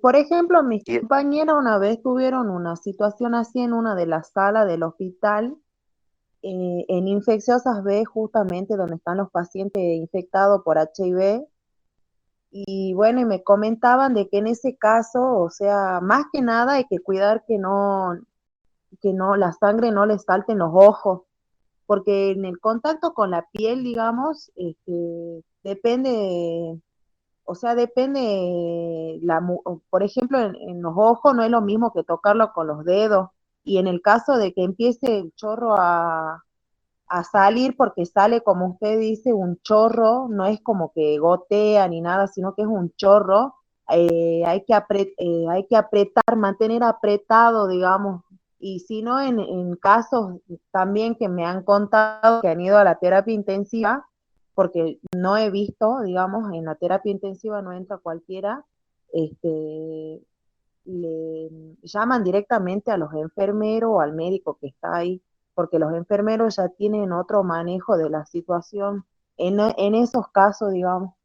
Por ejemplo, mis Y, compañeras una vez tuvieron una situación así en una de las salas del hospital, en infecciosas B, justamente donde están los pacientes infectados por HIV. Y bueno, y me comentaban de que en ese caso, o sea, más que nada hay que cuidar que no, la sangre no les salte en los ojos, porque en el contacto con la piel, digamos, depende, o sea, depende, por ejemplo, en los ojos no es lo mismo que tocarlo con los dedos, y en el caso de que empiece el chorro a salir, porque sale, como usted dice, un chorro, no es como que gotea ni nada, sino que es un chorro, hay que apretar, mantener apretado, digamos, y si no, en casos también que me han contado que han ido a la terapia intensiva, porque no he visto, digamos, en la terapia intensiva no entra cualquiera, este, le llaman directamente a los enfermeros o al médico que está ahí, porque los enfermeros ya tienen otro manejo de la situación en esos casos, digamos,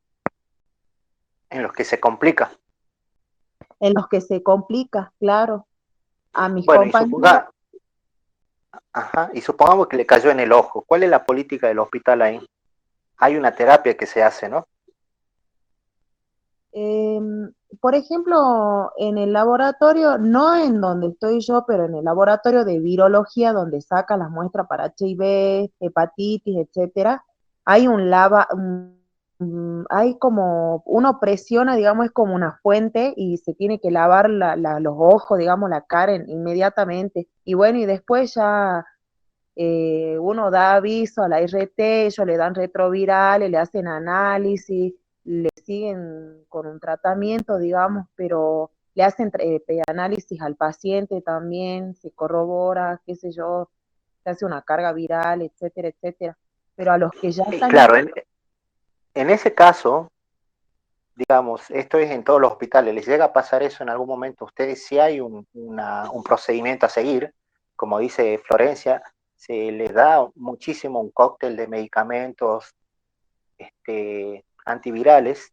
en los que se complica. en los que se complica, claro. A mis Bueno, compañeras, y supongamos que le cayó en el ojo. ¿Cuál es la política del hospital ahí? Hay una terapia que se hace, ¿no? eh, por ejemplo, en el laboratorio, no en donde estoy yo, pero en el laboratorio de virología, donde sacan las muestras para HIV, hepatitis, etcétera, hay un hay como, uno presiona, digamos, es como una fuente y se tiene que lavar los ojos, digamos, la cara inmediatamente. Y bueno, y después ya uno da aviso a la IRT, ellos le dan retrovirales, le hacen análisis, le siguen con un tratamiento, digamos, pero le hacen análisis al paciente también, se corrobora, qué sé yo, se hace una carga viral, etcétera, etcétera. Pero a los que ya Y están claro, en ese caso, digamos, esto es en todos los hospitales, les llega a pasar eso en algún momento, ustedes si hay un procedimiento a seguir, como dice Florencia, se les da muchísimo un cóctel de medicamentos antivirales,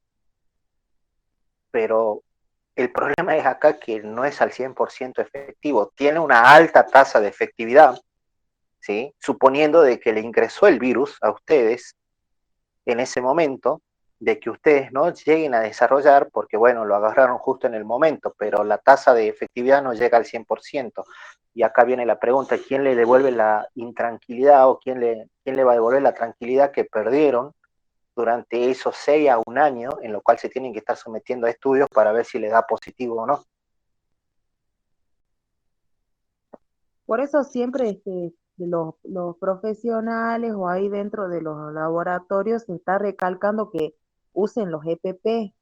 pero el problema es acá que no es al 100% efectivo, tiene una alta tasa de efectividad, ¿sí? Suponiendo de que le ingresó el virus a ustedes en ese momento, de que ustedes no lleguen a desarrollar, porque bueno, lo agarraron justo en el momento, pero la tasa de efectividad no llega al 100%. Y acá viene la pregunta, ¿quién le devuelve la intranquilidad o quién le va a devolver la tranquilidad que perdieron durante esos 6 a 1 año en lo cual se tienen que estar sometiendo a estudios para ver si le da positivo o no? Por eso siempre los profesionales o ahí dentro de los laboratorios se está recalcando que usen los EPP.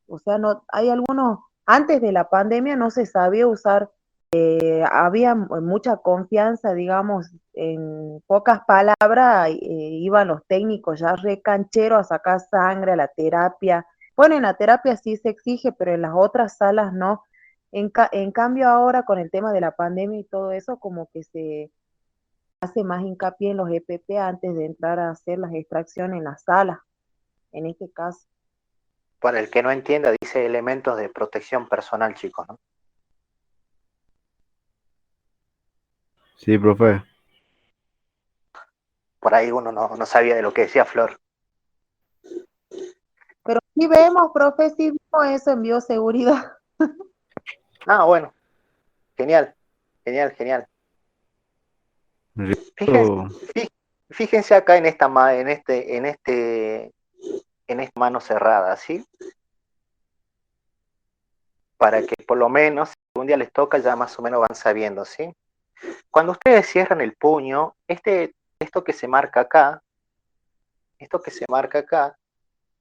O sea, no, hay algunos, antes de la pandemia no se sabía usar, había mucha confianza, digamos, en pocas palabras, iban los técnicos ya recancheros a sacar sangre, a la terapia. Bueno, en la terapia sí se exige, pero en las otras salas no. En cambio ahora con el tema de la pandemia y todo eso, como que se hace más hincapié en los EPP antes de entrar a hacer las extracciones en la sala, en este caso. Para el que no entienda, dice elementos de protección personal, chicos, ¿no? Sí, profe. Por ahí uno no sabía de lo que decía Flor. Pero sí vemos, profe, sí vimos eso en bioseguridad. Ah, bueno, genial, genial, genial. Fíjense, Rico. fíjense acá en esta mano cerrada, ¿sí? Para que por lo menos, si un día les toca, ya más o menos van sabiendo, ¿sí? Cuando ustedes cierran el puño, esto que se marca acá,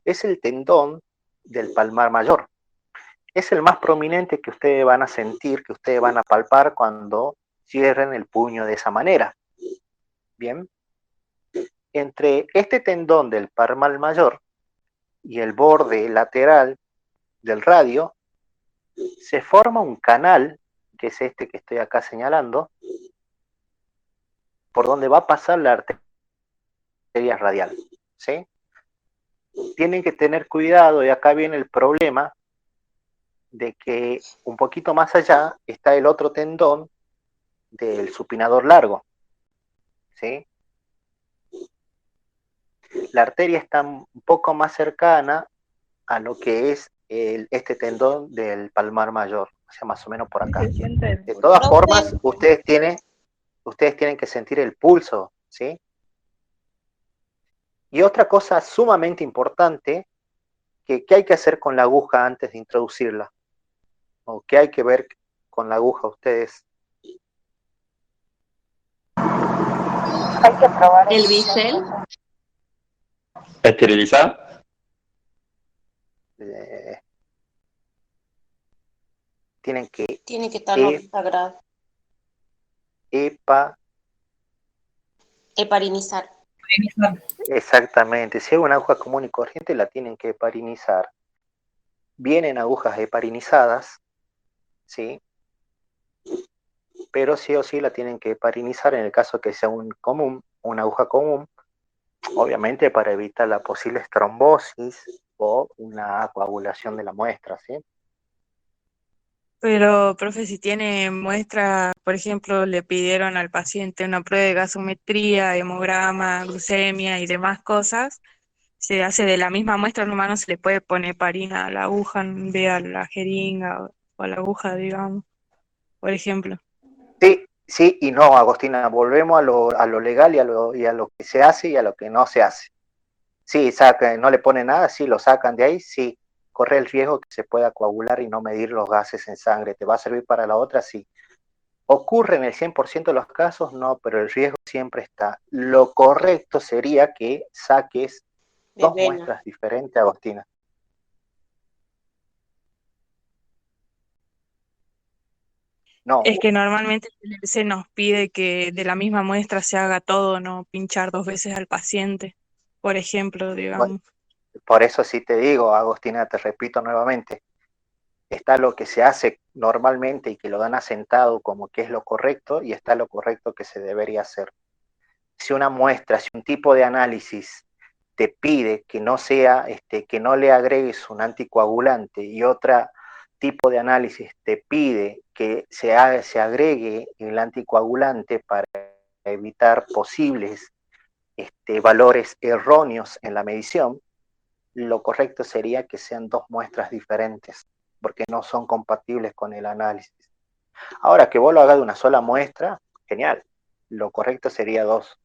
es el tendón del palmar mayor. Es el más prominente que ustedes van a sentir, que ustedes van a palpar cuando cierren el puño de esa manera. Bien. Entre este tendón del palmar mayor y el borde lateral del radio, se forma un canal, que es este que estoy acá señalando, por donde va a pasar la arteria radial, ¿sí? Tienen que tener cuidado, y acá viene el problema, de que un poquito más allá está el otro tendón del supinador largo, ¿sí? La arteria está un poco más cercana a lo que es este tendón del palmar mayor, o sea, más o menos por acá. De todas formas, ustedes tienen que sentir el pulso, ¿sí? Y otra cosa sumamente importante, ¿qué hay que hacer con la aguja antes de introducirla? ¿O qué hay que ver con la aguja ustedes? Hay que probar El bisel. ¿Esterilizar? Tienen que Tiene que estar 90 grados. Heparinizar. Exactamente, si es una aguja común y corriente la tienen que heparinizar. Vienen agujas heparinizadas, ¿sí? Pero sí o sí la tienen que heparinizar en el caso que sea una aguja común, obviamente para evitar la posible trombosis o una coagulación de la muestra, ¿sí? Pero, profe, si tiene muestra, por ejemplo, le pidieron al paciente una prueba de gasometría, hemograma, glucemia y demás cosas, se hace de la misma muestra nomás, no se le puede poner parina a la aguja en vez a la jeringa o a la aguja, digamos, por ejemplo. Sí y no, Agostina, volvemos a lo legal y a lo que se hace y a lo que no se hace, Sí, no le pone nada, sí, lo sacan de ahí, sí, corre el riesgo que se pueda coagular y no medir los gases en sangre. ¿Te va a servir para la otra? Sí. ¿Ocurre en el 100% de los casos? No, pero el riesgo siempre está. Lo correcto sería que saques dos muestras diferentes, Agostina. No. Es que normalmente se nos pide que de la misma muestra se haga todo, no pinchar 2 veces al paciente, por ejemplo, digamos. Por eso sí te digo, Agostina, te repito nuevamente, está lo que se hace normalmente y que lo dan asentado como que es lo correcto y está lo correcto que se debería hacer. Si una muestra, si un tipo de análisis te pide que no sea, que no le agregues un anticoagulante y otro tipo de análisis te pide que se agregue el anticoagulante para evitar posibles valores erróneos en la medición, lo correcto sería que sean dos muestras diferentes, porque no son compatibles con el análisis. Ahora, que vos lo hagas de una sola muestra, genial. Lo correcto sería dos.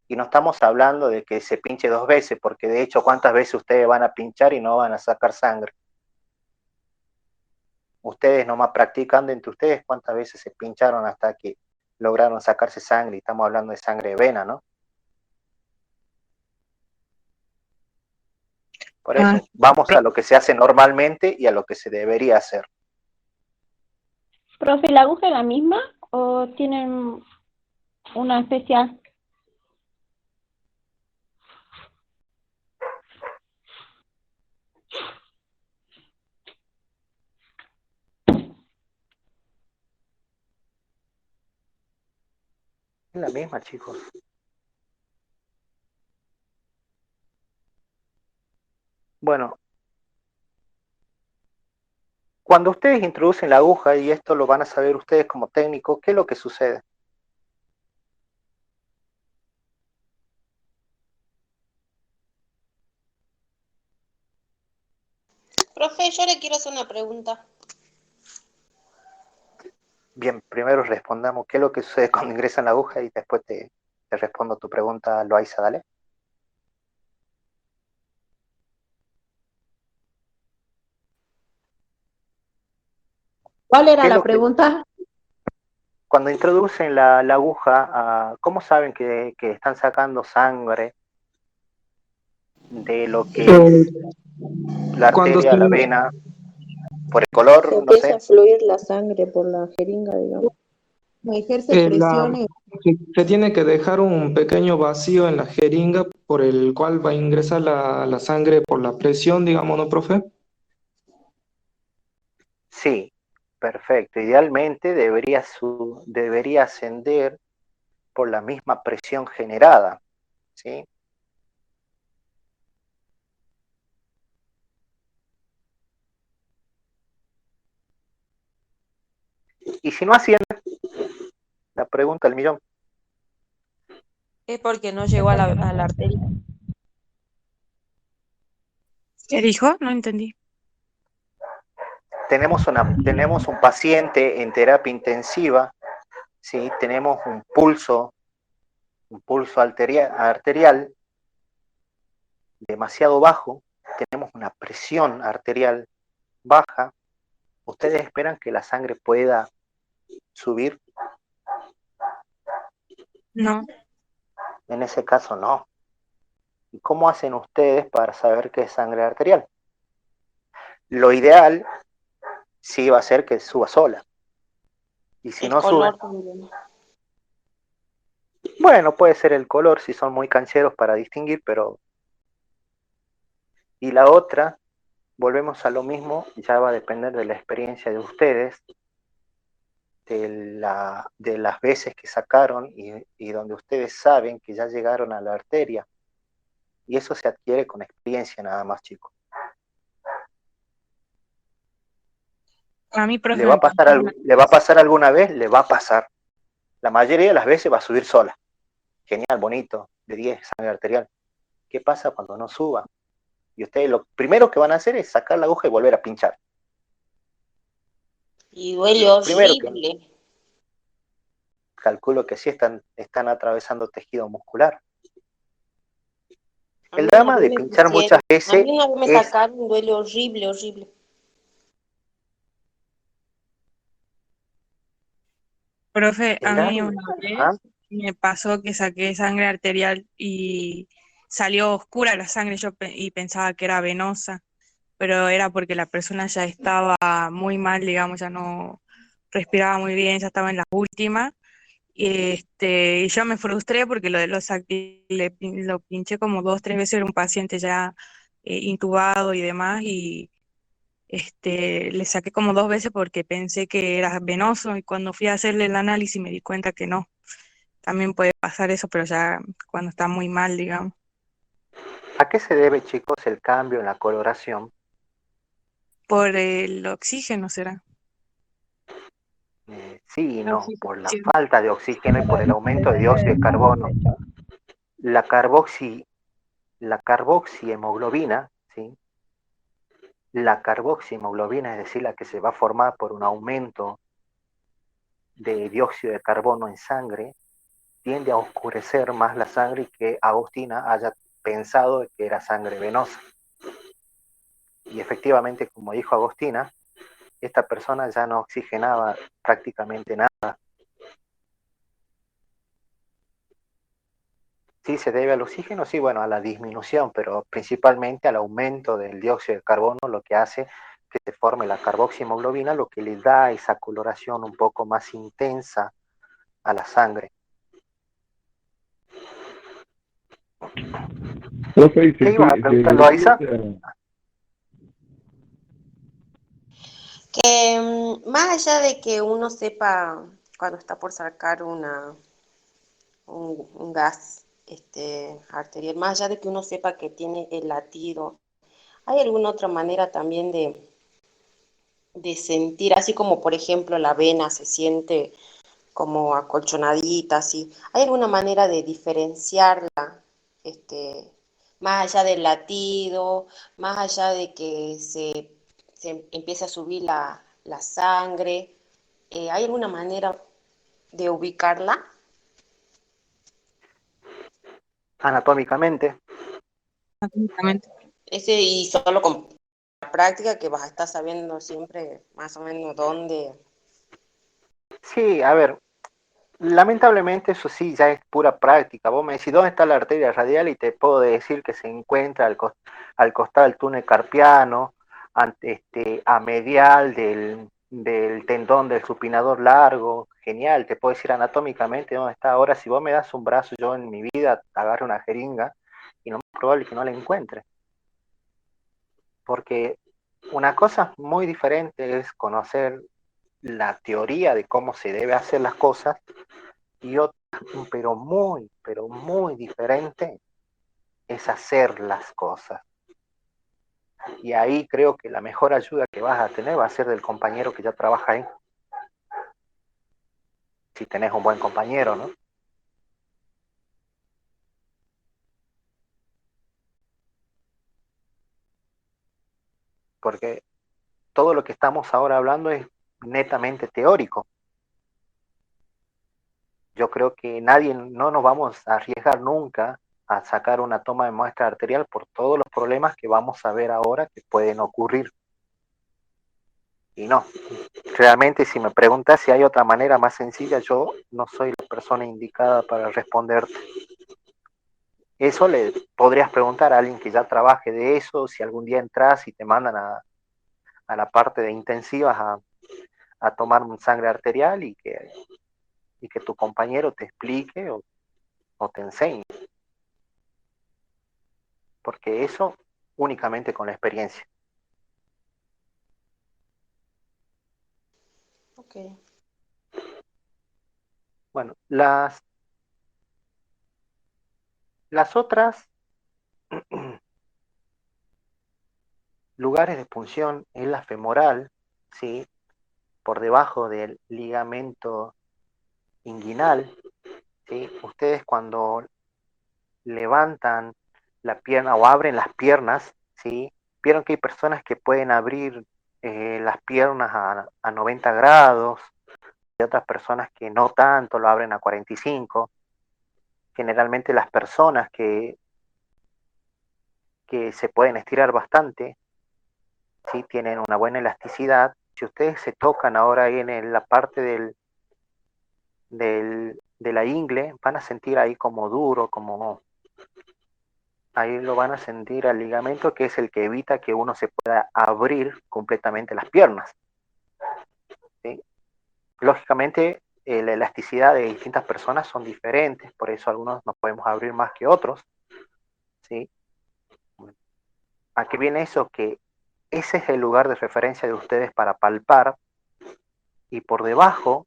Y no estamos hablando de que se pinche 2 veces, porque de hecho, ¿cuántas veces ustedes van a pinchar y no van a sacar sangre? Ustedes nomás practicando entre ustedes, ¿cuántas veces se pincharon hasta que lograron sacarse sangre? Y estamos hablando de sangre de vena, ¿no? Por eso, vamos a lo que se hace normalmente y a lo que se debería hacer. Profe, ¿la aguja es la misma o tienen una especial? Es la misma, chicos. Bueno, cuando ustedes introducen la aguja, y esto lo van a saber ustedes como técnicos, ¿qué es lo que sucede? Profe, yo le quiero hacer una pregunta. Bien, primero respondamos qué es lo que sucede cuando ingresan la aguja y después te respondo tu pregunta, Loaiza, dale. ¿Cuál era la pregunta? Cuando introducen la aguja, ¿cómo saben que están sacando sangre de lo que es la arteria, la vena? ¿Por el color? No sé. Empieza a fluir la sangre por la jeringa, digamos. Ejerce presión. Se tiene que dejar un pequeño vacío en la jeringa por el cual va a ingresar la sangre por la presión, digamos, ¿no, profe? Sí, perfecto. Idealmente debería ascender por la misma presión generada, ¿sí? Y si no asciende, la pregunta del millón. Es porque no llegó a la arteria. ¿Qué dijo? No entendí. Tenemos un paciente en terapia intensiva, ¿sí? Tenemos un pulso arterial demasiado bajo, tenemos una presión arterial baja. ¿Ustedes esperan que la sangre pueda subir? No. En ese caso no. ¿Y cómo hacen ustedes para saber que es sangre arterial? Lo ideal sí va a ser que suba sola. Y si no sube, bueno, puede ser el color si son muy cancheros para distinguir, pero... Y la otra, volvemos a lo mismo, ya va a depender de la experiencia de ustedes, de las veces que sacaron y donde ustedes saben que ya llegaron a la arteria. Y eso se adquiere con experiencia nada más, chicos. A mí, profe, ¿Le va a pasar alguna vez? Le va a pasar. La mayoría de las veces va a subir sola. Genial, bonito, de 10, sangre arterial. ¿Qué pasa cuando no suba? Y ustedes lo primero que van a hacer es sacar la aguja y volver a pinchar. Y duele horrible. Calculo que sí están atravesando tejido muscular. A El mí una drama vez de me pinchar muchas pusieron, a veces mí una vez me es, sacaron un duele horrible, horrible. Profe, a el mí drama, una ¿ah? vez me pasó que saqué sangre arterial y salió oscura la sangre y pensaba que era venosa, pero era porque la persona ya estaba muy mal, digamos, ya no respiraba muy bien, ya estaba en las últimas. Y yo me frustré porque lo saqué, lo pinché como 2, 3 veces, era un paciente ya intubado y demás, y le saqué como 2 veces porque pensé que era venoso, y cuando fui a hacerle el análisis me di cuenta que no. También puede pasar eso, pero ya cuando está muy mal, digamos. ¿A qué se debe, chicos, el cambio en la coloración? Por el oxígeno será. Sí y La no, por la oxigenación. falta de oxígeno y por el aumento de Depende dióxido de del modo carbono. de hecho. La la carboxihemoglobina, ¿sí? La carboxihemoglobina, es decir, la que se va a formar por un aumento de dióxido de carbono en sangre, tiende a oscurecer más la sangre y que Agostina haya pensado que era sangre venosa. Y efectivamente, como dijo Agostina, esta persona ya no oxigenaba prácticamente nada. Sí, se debe al oxígeno, sí, bueno, a la disminución, pero principalmente al aumento del dióxido de carbono, lo que hace que se forme la carboxihemoglobina, lo que le da esa coloración un poco más intensa a la sangre. Profe, ¿y ¿Qué ibas a se preguntar, Loaiza? utiliza? Que más allá de que uno sepa cuando está por sacar un gas arterial, más allá de que uno sepa que tiene el latido, ¿hay alguna otra manera también de sentir, así como por ejemplo la vena se siente como acolchonadita, así? ¿Hay alguna manera de diferenciarla, más allá del latido, más allá de que se empiece a subir la sangre? ¿Hay alguna manera de ubicarla? Anatómicamente. Exactamente. Y solo con la práctica que vas a estar sabiendo siempre más o menos dónde. Sí, a ver, lamentablemente eso sí, ya es pura práctica. Vos me decís, ¿dónde está la arteria radial? Y te puedo decir que se encuentra al costado del túnel carpiano, a medial del tendón del supinador largo. Genial, te puedo decir anatómicamente dónde está. Ahora, si vos me das un brazo, yo en mi vida agarro una jeringa y lo más probable es que no la encuentre. Porque una cosa muy diferente es conocer la teoría de cómo se debe hacer las cosas y otra, pero muy diferente es hacer las cosas. Y ahí creo que la mejor ayuda que vas a tener va a ser del compañero que ya trabaja ahí. Si tenés un buen compañero, ¿no? Porque todo lo que estamos ahora hablando es netamente teórico. Yo creo que no nos vamos a arriesgar nunca a sacar una toma de muestra arterial por todos los problemas que vamos a ver ahora que pueden ocurrir. Y no, realmente si me preguntas si hay otra manera más sencilla, yo no soy la persona indicada para responderte. Eso le podrías preguntar a alguien que ya trabaje de eso, si algún día entras y te mandan a la parte de intensivas a tomar sangre arterial y que tu compañero te explique o te enseñe. Porque eso únicamente con la experiencia. Ok. Bueno, las otras lugares de punción es la femoral, ¿sí? Por debajo del ligamento inguinal, ¿sí? Ustedes cuando levantan la pierna o abren las piernas, ¿sí? Vieron que hay personas que pueden abrir las piernas a 90 grados, y otras personas que no tanto, lo abren a 45. Generalmente las personas que que se pueden estirar bastante, ¿sí? Tienen una buena elasticidad. Si ustedes se tocan ahora ahí en la parte de la ingle, van a sentir ahí como duro, como ahí lo van a sentir al ligamento, que es el que evita que uno se pueda abrir completamente las piernas, ¿sí? Lógicamente, la elasticidad de distintas personas son diferentes, por eso algunos nos podemos abrir más que otros, ¿sí? ¿A qué viene eso? Que ese es el lugar de referencia de ustedes para palpar, y por debajo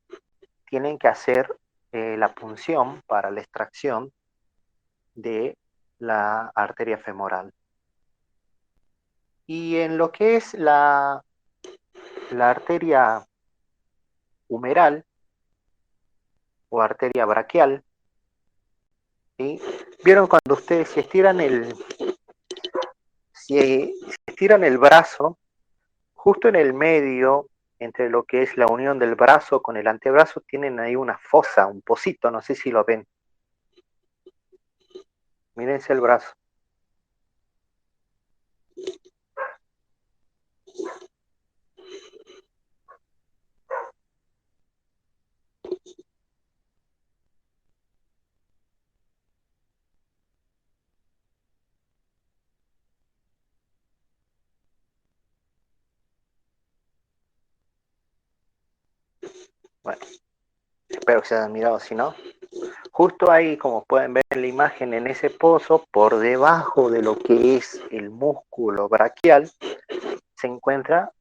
tienen que hacer la punción para la extracción de la arteria femoral. Y en lo que es la arteria humeral o arteria braquial, ¿sí? ¿Vieron cuando ustedes si estiran el brazo, justo en el medio, entre lo que es la unión del brazo con el antebrazo, tienen ahí una fosa, un pocito, no sé si lo ven. Mírense el brazo. Bueno, espero que se hayan mirado, si no. Justo ahí, como pueden ver en la imagen, en ese pozo, por debajo de lo que es el músculo braquial, se encuentra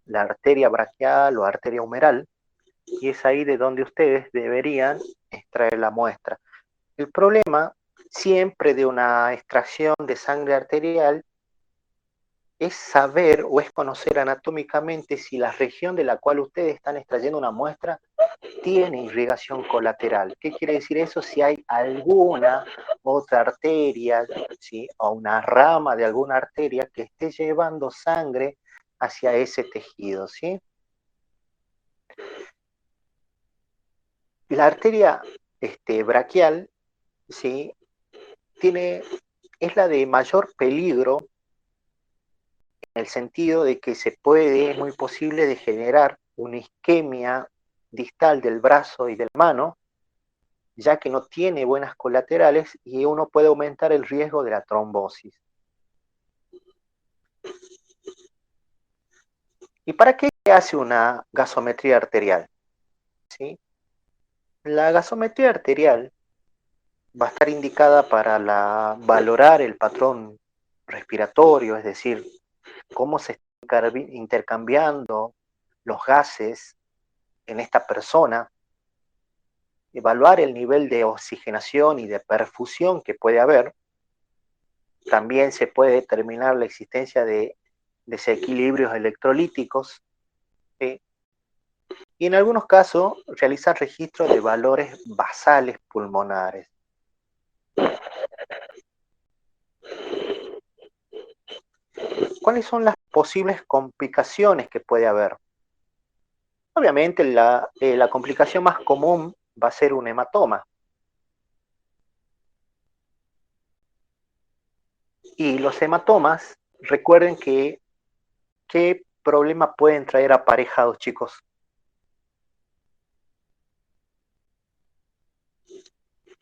la arteria braquial o arteria humeral, y es ahí de donde ustedes deberían extraer la muestra. El problema siempre de una extracción de sangre arterial es saber o es conocer anatómicamente si la región de la cual ustedes están extrayendo una muestra tiene irrigación colateral. ¿Qué quiere decir eso? Si hay alguna otra arteria, ¿sí? O una rama de alguna arteria que esté llevando sangre hacia ese tejido, ¿sí? La arteria braquial, ¿sí? Es la de mayor peligro en el sentido de que es muy posible de generar una isquemia distal del brazo y de la mano, ya que no tiene buenas colaterales y uno puede aumentar el riesgo de la trombosis. ¿Y para qué se hace una gasometría arterial? ¿Sí? La gasometría arterial va a estar indicada para valorar el patrón respiratorio, es decir, cómo se están intercambiando los gases en esta persona, evaluar el nivel de oxigenación y de perfusión que puede haber. También se puede determinar la existencia de desequilibrios electrolíticos, ¿sí? Y en algunos casos realizar registro de valores basales pulmonares. ¿Cuáles son las posibles complicaciones que puede haber? Obviamente la complicación más común va a ser un hematoma. Y los hematomas, recuerden que ¿qué problema pueden traer aparejados, chicos?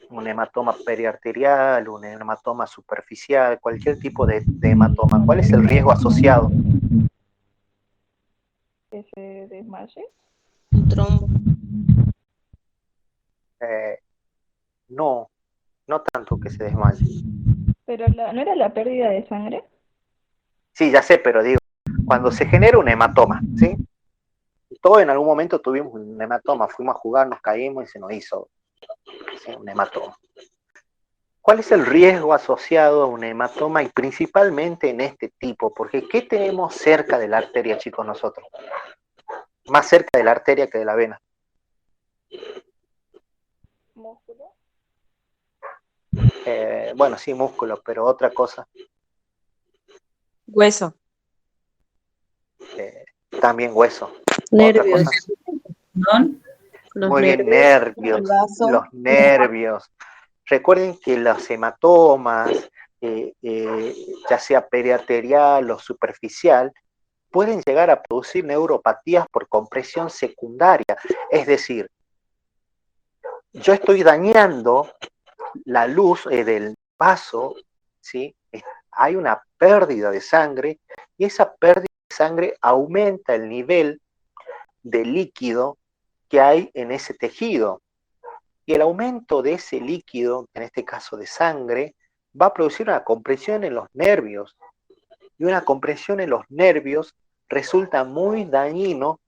Un hematoma periarterial, un hematoma superficial, cualquier tipo de hematoma. ¿Cuál es el riesgo asociado? ¿Que se desmaye? Un trombo. No tanto que se desmaye. Pero ¿no era la pérdida de sangre? Sí, ya sé, pero digo, cuando se genera un hematoma, ¿sí? Todos en algún momento tuvimos un hematoma, fuimos a jugar, nos caímos y se nos hizo, ¿sí? Un hematoma. ¿Cuál es el riesgo asociado a un hematoma y principalmente en este tipo? Porque ¿qué tenemos cerca de la arteria, chicos, nosotros? Más cerca de la arteria que de la vena. ¿Músculo? Bueno, sí, músculo, pero otra cosa. Hueso. También hueso. Nervios. Muy bien, nervios. Los nervios. Recuerden que los hematomas, ya sea periarterial o superficial, pueden llegar a producir neuropatías por compresión secundaria. Es decir, yo estoy dañando la luz del vaso, ¿sí? Hay una pérdida de sangre y esa pérdida de sangre aumenta el nivel de líquido que hay en ese tejido. Y el aumento de ese líquido, en este caso de sangre, va a producir una compresión en los nervios. Y una compresión en los nervios resulta muy dañino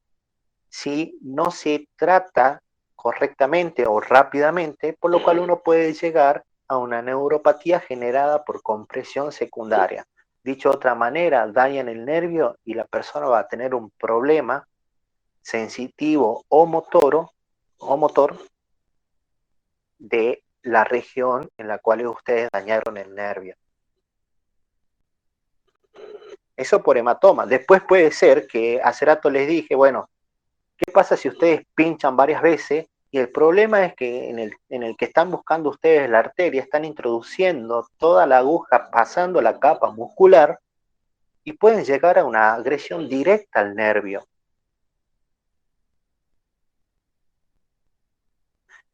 si no se trata correctamente o rápidamente, por lo cual uno puede llegar a una neuropatía generada por compresión secundaria. Dicho de otra manera, dañan el nervio y la persona va a tener un problema sensitivo o motor de la región en la cual ustedes dañaron el nervio. Eso por hematoma. Después puede ser que hace rato les dije, bueno, ¿qué pasa si ustedes pinchan varias veces? Y el problema es que en el que están buscando ustedes la arteria, están introduciendo toda la aguja pasando la capa muscular y pueden llegar a una agresión directa al nervio.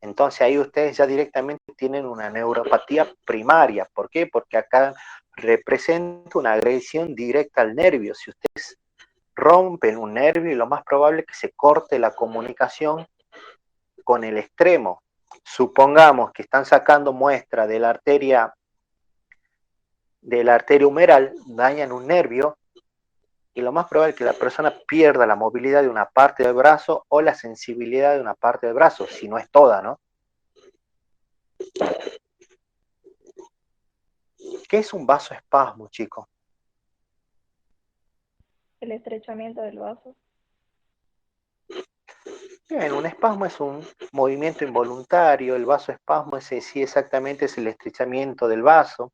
Entonces ahí ustedes ya directamente tienen una neuropatía primaria. ¿Por qué? Porque acá representa una agresión directa al nervio. Si ustedes rompen un nervio, lo más probable es que se corte la comunicación con el extremo. Supongamos que están sacando muestra de la arteria humeral, dañan un nervio y lo más probable es que la persona pierda la movilidad de una parte del brazo o la sensibilidad de una parte del brazo, si no es toda, ¿no? ¿Qué es un vasoespasmo, chicos? El estrechamiento del vaso. Bien, un espasmo es un movimiento involuntario, el vasoespasmo ese sí exactamente es el estrechamiento del vaso.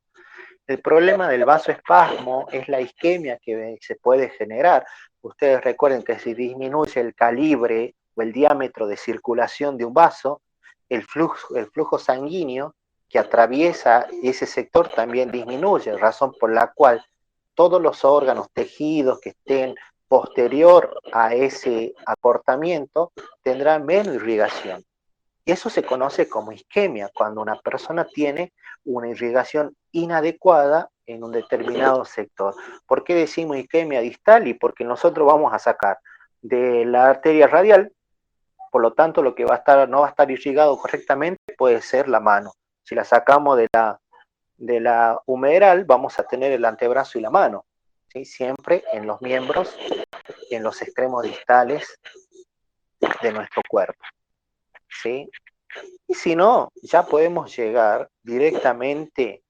El problema del vasoespasmo es la isquemia que se puede generar. Ustedes recuerden que si disminuye el calibre o el diámetro de circulación de un vaso, el flujo sanguíneo que atraviesa ese sector también disminuye, razón por la cual todos los órganos, tejidos que estén posterior a ese acortamiento tendrán menos irrigación. Y eso se conoce como isquemia, cuando una persona tiene una irrigación inadecuada en un determinado sector. ¿Por qué decimos isquemia distal? Y porque nosotros vamos a sacar de la arteria radial, por lo tanto lo que va a estar, no va a estar irrigado correctamente puede ser la mano. Si la sacamos de la humeral, vamos a tener el antebrazo y la mano, ¿sí? Siempre en los miembros, en los extremos distales de nuestro cuerpo, ¿sí? Y si no, ya podemos llegar directamente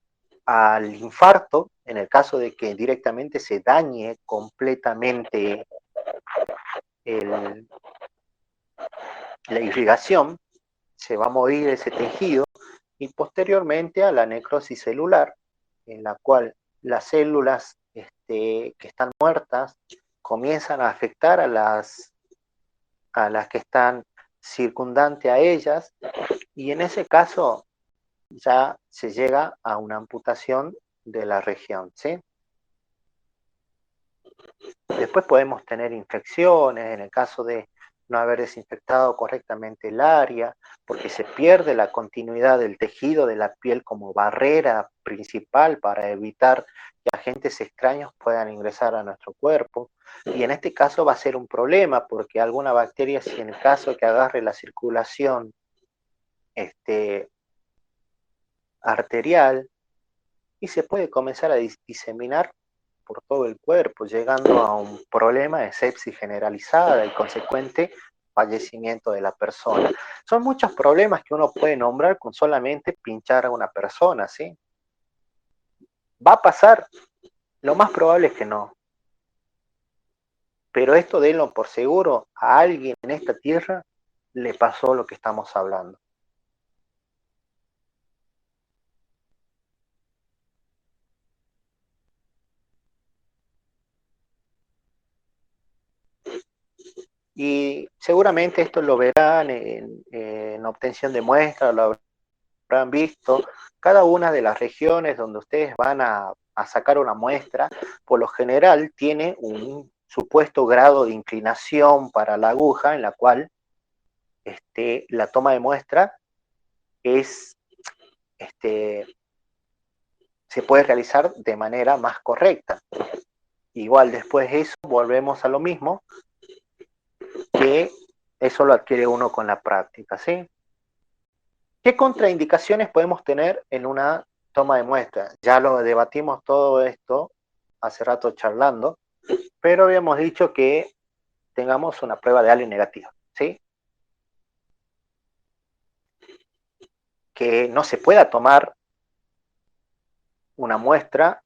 al infarto, en el caso de que directamente se dañe completamente la irrigación, se va a morir ese tejido, y posteriormente a la necrosis celular, en la cual las células que están muertas comienzan a afectar a las que están circundantes a ellas, y en ese caso ya se llega a una amputación de la región, ¿sí? Después podemos tener infecciones en el caso de no haber desinfectado correctamente el área, porque se pierde la continuidad del tejido de la piel como barrera principal para evitar que agentes extraños puedan ingresar a nuestro cuerpo. Y en este caso va a ser un problema, porque alguna bacteria, si en el caso que agarre la circulación arterial, y se puede comenzar a diseminar por todo el cuerpo, llegando a un problema de sepsis generalizada y consecuente fallecimiento de la persona. Son muchos problemas que uno puede nombrar con solamente pinchar a una persona, ¿sí? ¿Va a pasar? Lo más probable es que no. Pero esto denlo por seguro, a alguien en esta tierra le pasó lo que estamos hablando. Y seguramente esto lo verán en obtención de muestras, lo habrán visto, cada una de las regiones donde ustedes van a sacar una muestra, por lo general tiene un supuesto grado de inclinación para la aguja en la cual la toma de muestra es, se puede realizar de manera más correcta. Igual después de eso volvemos a lo mismo, que eso lo adquiere uno con la práctica, ¿sí? ¿Qué contraindicaciones podemos tener en una toma de muestra? Ya lo debatimos todo esto hace rato charlando, pero habíamos dicho que tengamos una prueba de ALI negativa, ¿sí? Que no se pueda tomar una muestra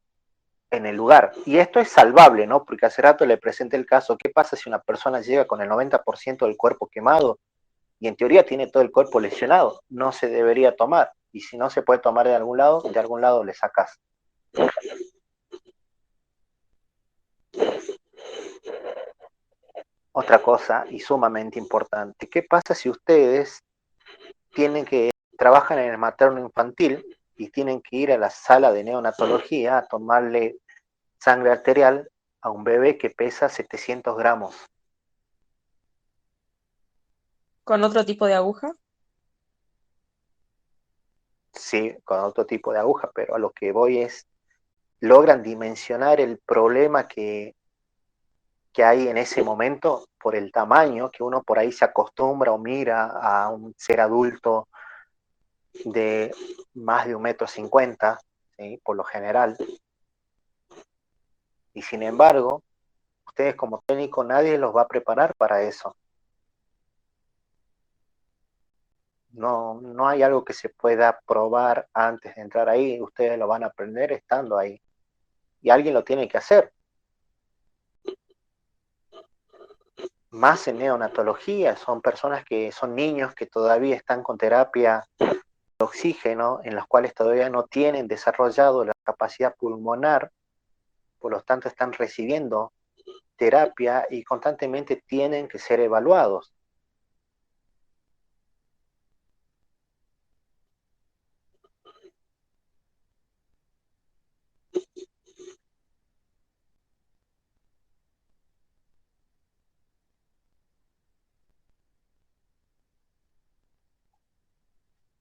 en el lugar. Y esto es salvable, ¿no? Porque hace rato le presenté el caso, ¿qué pasa si una persona llega con el 90% del cuerpo quemado y en teoría tiene todo el cuerpo lesionado? No se debería tomar. Y si no se puede tomar de algún lado le sacas. Otra cosa y sumamente importante, ¿qué pasa si ustedes trabajan en el materno infantil y tienen que ir a la sala de neonatología a tomarle sangre arterial a un bebé que pesa 700 gramos? ¿Con otro tipo de aguja? Sí, con otro tipo de aguja, pero a lo que voy es, logran dimensionar el problema que hay en ese momento por el tamaño que uno por ahí se acostumbra o mira a un ser adulto de más de 1,50 m, ¿sí? Por lo general. Y sin embargo, ustedes como técnico nadie los va a preparar para eso. No hay algo que se pueda probar antes de entrar ahí, ustedes lo van a aprender estando ahí. Y alguien lo tiene que hacer. Más en neonatología, son personas que son niños que todavía están con terapia de oxígeno, en las cuales todavía no tienen desarrollado la capacidad pulmonar, por lo tanto están recibiendo terapia y constantemente tienen que ser evaluados.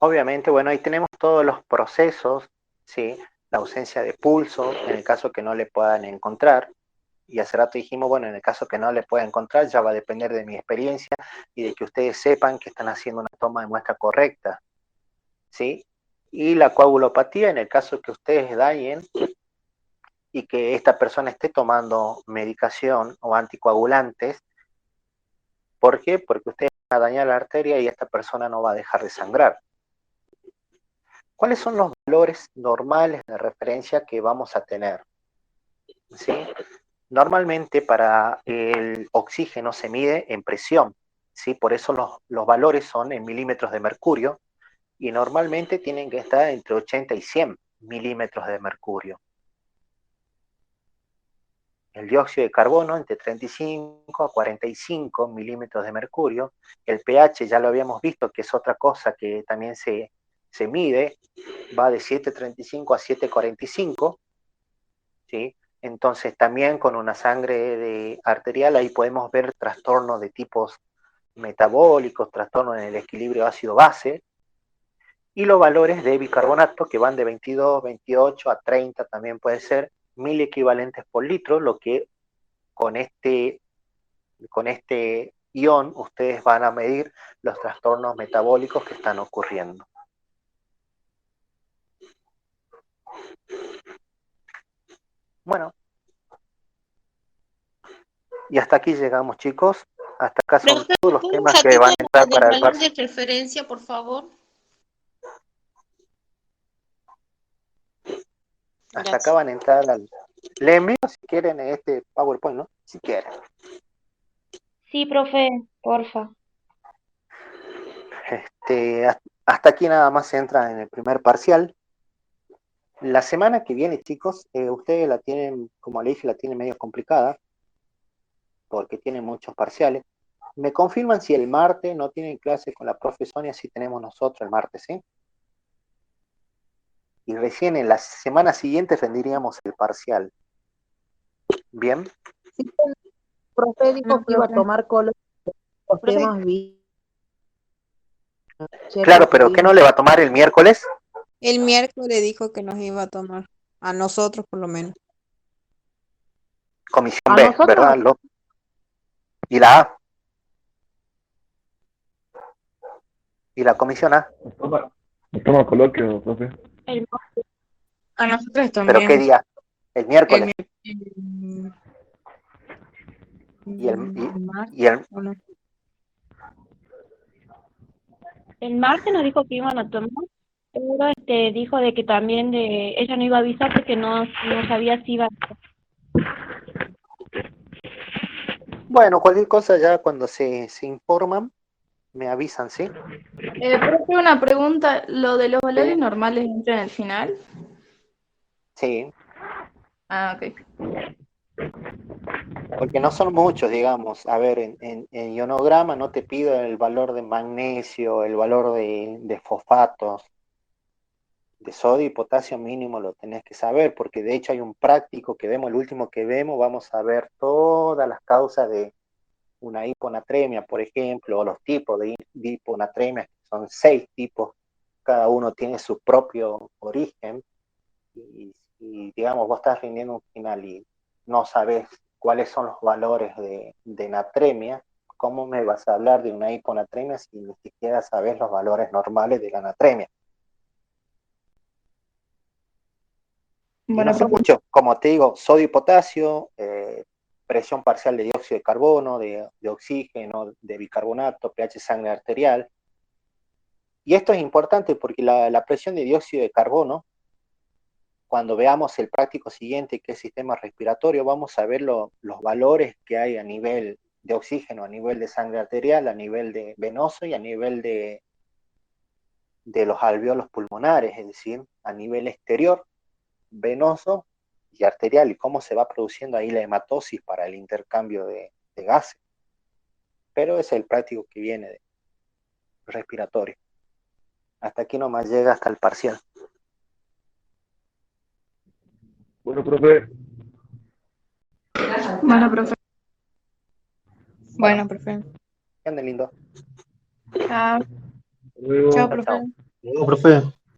Obviamente, bueno, ahí tenemos todos los procesos, ¿sí? La ausencia de pulso, en el caso que no le puedan encontrar, y hace rato dijimos, bueno, en el caso que no le pueda encontrar, ya va a depender de mi experiencia y de que ustedes sepan que están haciendo una toma de muestra correcta, ¿sí? Y la coagulopatía, en el caso que ustedes dañen y que esta persona esté tomando medicación o anticoagulantes, ¿por qué? Porque ustedes van a dañar la arteria y esta persona no va a dejar de sangrar. ¿Cuáles son los valores normales de referencia que vamos a tener? ¿Sí? Normalmente para el oxígeno se mide en presión, ¿sí? Por eso los valores son en milímetros de mercurio y normalmente tienen que estar entre 80 y 100 milímetros de mercurio. El dióxido de carbono entre 35 a 45 milímetros de mercurio. El pH ya lo habíamos visto, que es otra cosa que también se mide, va de 7,35 a 7,45, ¿sí? Entonces también con una sangre arterial ahí podemos ver trastornos de tipos metabólicos, trastornos en el equilibrio ácido-base, y los valores de bicarbonato que van de 22, 28 a 30 también puede ser mil equivalentes por litro, lo que con este ion ustedes van a medir los trastornos metabólicos que están ocurriendo. Bueno, y hasta aquí llegamos, chicos. Hasta acá son Profe, todos los un temas que van a ratito entrar con el para el valor parcial. de referencia, por favor. Hasta acá van a entrar le envío si quieren este PowerPoint, ¿no? Si quieren. Sí, profe, porfa. Hasta aquí nada más se entra en el primer parcial. La semana que viene, chicos, ustedes la tienen, como le dije, la tienen medio complicada, porque tienen muchos parciales. Me confirman si el martes no tienen clase con la profe Sonia, si tenemos nosotros el martes, ¿sí? y recién en la semana siguiente rendiríamos el parcial. ¿Bien? Sí, el profe dijo que iba a profe. tomar los Profe. temas Claro, pero ¿qué no le va a tomar el miércoles? El miércoles dijo que nos iba a tomar, a nosotros por lo menos. Comisión A B, nosotros ¿verdad? Y la A. Y la comisión A. Nos toma coloquio, profe. A nosotros ¿Pero qué también. día? El miércoles. El Y el martes, ¿o no? El martes nos dijo que iban a tomar, pero dijo de que también ella no iba a avisar porque no sabía si iba a... Bueno, cualquier cosa ya cuando se informan, me avisan, ¿sí? Profe, una pregunta, ¿lo de los valores Sí. normales entra en el final? Sí, Ah, ok. porque no son muchos, digamos. A ver, en ionograma no te pido el valor de magnesio, el valor de fosfatos, de sodio y potasio mínimo lo tenés que saber, porque de hecho hay un práctico que vemos, el último que vemos, vamos a ver todas las causas de una hiponatremia, por ejemplo, o los tipos de hiponatremia, que son 6 tipos, cada uno tiene su propio origen, y digamos, vos estás rindiendo un final y no sabes cuáles son los valores de natremia, ¿cómo me vas a hablar de una hiponatremia si ni siquiera sabes los valores normales de la natremia? Y Bueno, no son profe. muchos, como te digo, sodio y potasio, presión parcial de dióxido de carbono, de oxígeno, de bicarbonato, pH sangre arterial. Y esto es importante porque la presión de dióxido de carbono, cuando veamos el práctico siguiente, que es sistema respiratorio, vamos a ver los valores que hay a nivel de oxígeno, a nivel de sangre arterial, a nivel de venoso y a nivel de los alvéolos pulmonares, es decir, a nivel exterior, venoso y arterial, y cómo se va produciendo ahí la hematosis para el intercambio de gases. Pero es el práctico que viene de respiratorio. Hasta aquí nomás llega hasta el parcial. Bueno, profe. Bueno, profe. Bueno, profe. Que anden lindo. Chao. Hasta luego. Chao, Chao, profe. chao. Profe.